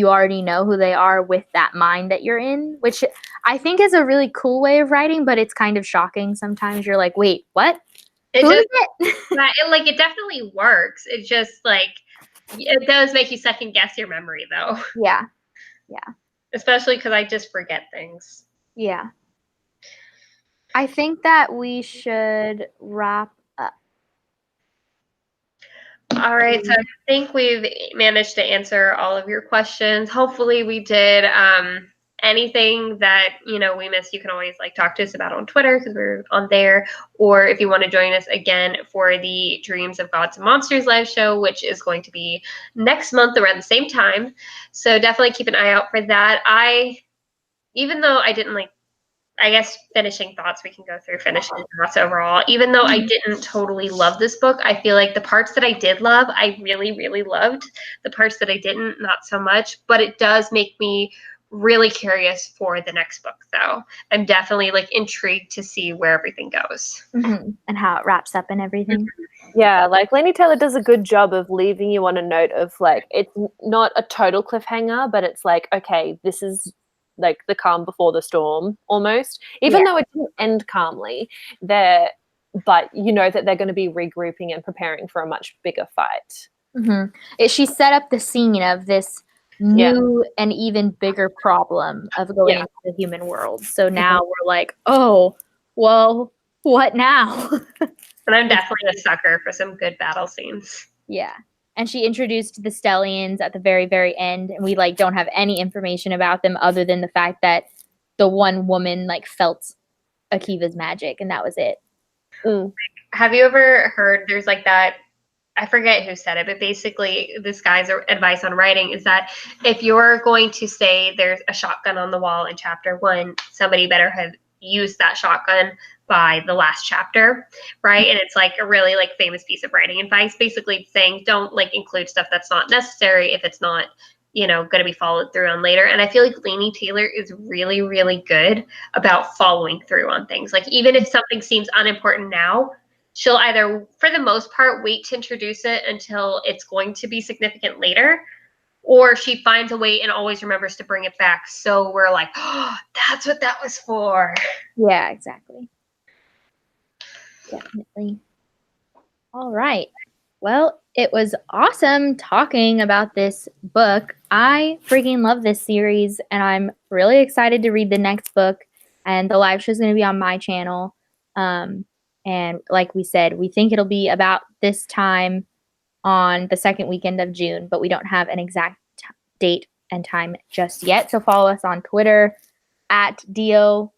B: already know who they are with that mind that you're in, which I think is a really cool way of writing, but it's kind of shocking sometimes. You're like, wait, what?
A: it
B: Who
A: just,
B: is it?
A: it definitely works. It just like, it does make you second guess your memory though.
B: Yeah.
A: Especially because I just forget things.
B: Yeah. I think that we should wrap up.
A: All right, so I think we've managed to answer all of your questions. Hopefully we did. Anything that, you know, we missed, you can always like talk to us about on Twitter because we're on there. Or if you want to join us again for the Dreams of Gods and Monsters live show, which is going to be next month around the same time. So definitely keep an eye out for that. Even though I didn't like, I guess finishing thoughts, we can go through finishing thoughts overall. Even though I didn't totally love this book, I feel like the parts that I did love, I really, really loved. The parts that I didn't, not so much. But it does make me really curious for the next book, though. I'm definitely like intrigued to see where everything goes.
B: Mm-hmm. And how it wraps up and everything.
C: Yeah, like Laini Taylor does a good job of leaving you on a note of like, it's not a total cliffhanger, but it's like, okay, this is like the calm before the storm almost. Even though it didn't end calmly, but you know that they're going to be regrouping and preparing for a much bigger fight.
B: Mm-hmm. She set up the scene of this new and even bigger problem of going into the human world. So now we're like, oh, well, what now?
A: And I'm definitely a sucker for some good battle scenes.
B: Yeah. And she introduced the Stellians at the very, very end, and we like don't have any information about them other than the fact that the one woman like felt Akiva's magic, and that was it.
A: Have you ever heard there's like that, I forget who said it, but basically this guy's advice on writing is that if you're going to say there's a shotgun on the wall in chapter 1, somebody better have used that shotgun by the last chapter, right? And it's like a really like famous piece of writing advice, basically saying don't like include stuff that's not necessary if it's not, you know, going to be followed through on later. And I feel like Laini Taylor is really, really good about following through on things. Like even if something seems unimportant now, she'll either, for the most part, wait to introduce it until it's going to be significant later, or she finds a way and always remembers to bring it back. So we're like, oh, that's what that was for.
B: Yeah, exactly. Definitely. All right. Well, it was awesome talking about this book. I freaking love this series, and I'm really excited to read the next book. And the live show is going to be on my channel. And like we said, we think it'll be about this time on the second weekend of June, but we don't have an exact date and time just yet. So follow us on Twitter at DO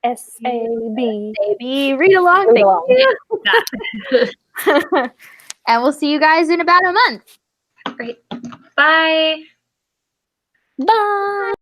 C: SAB.
B: Read along. And we'll see you guys in about a month.
A: Great. Bye.
C: Bye.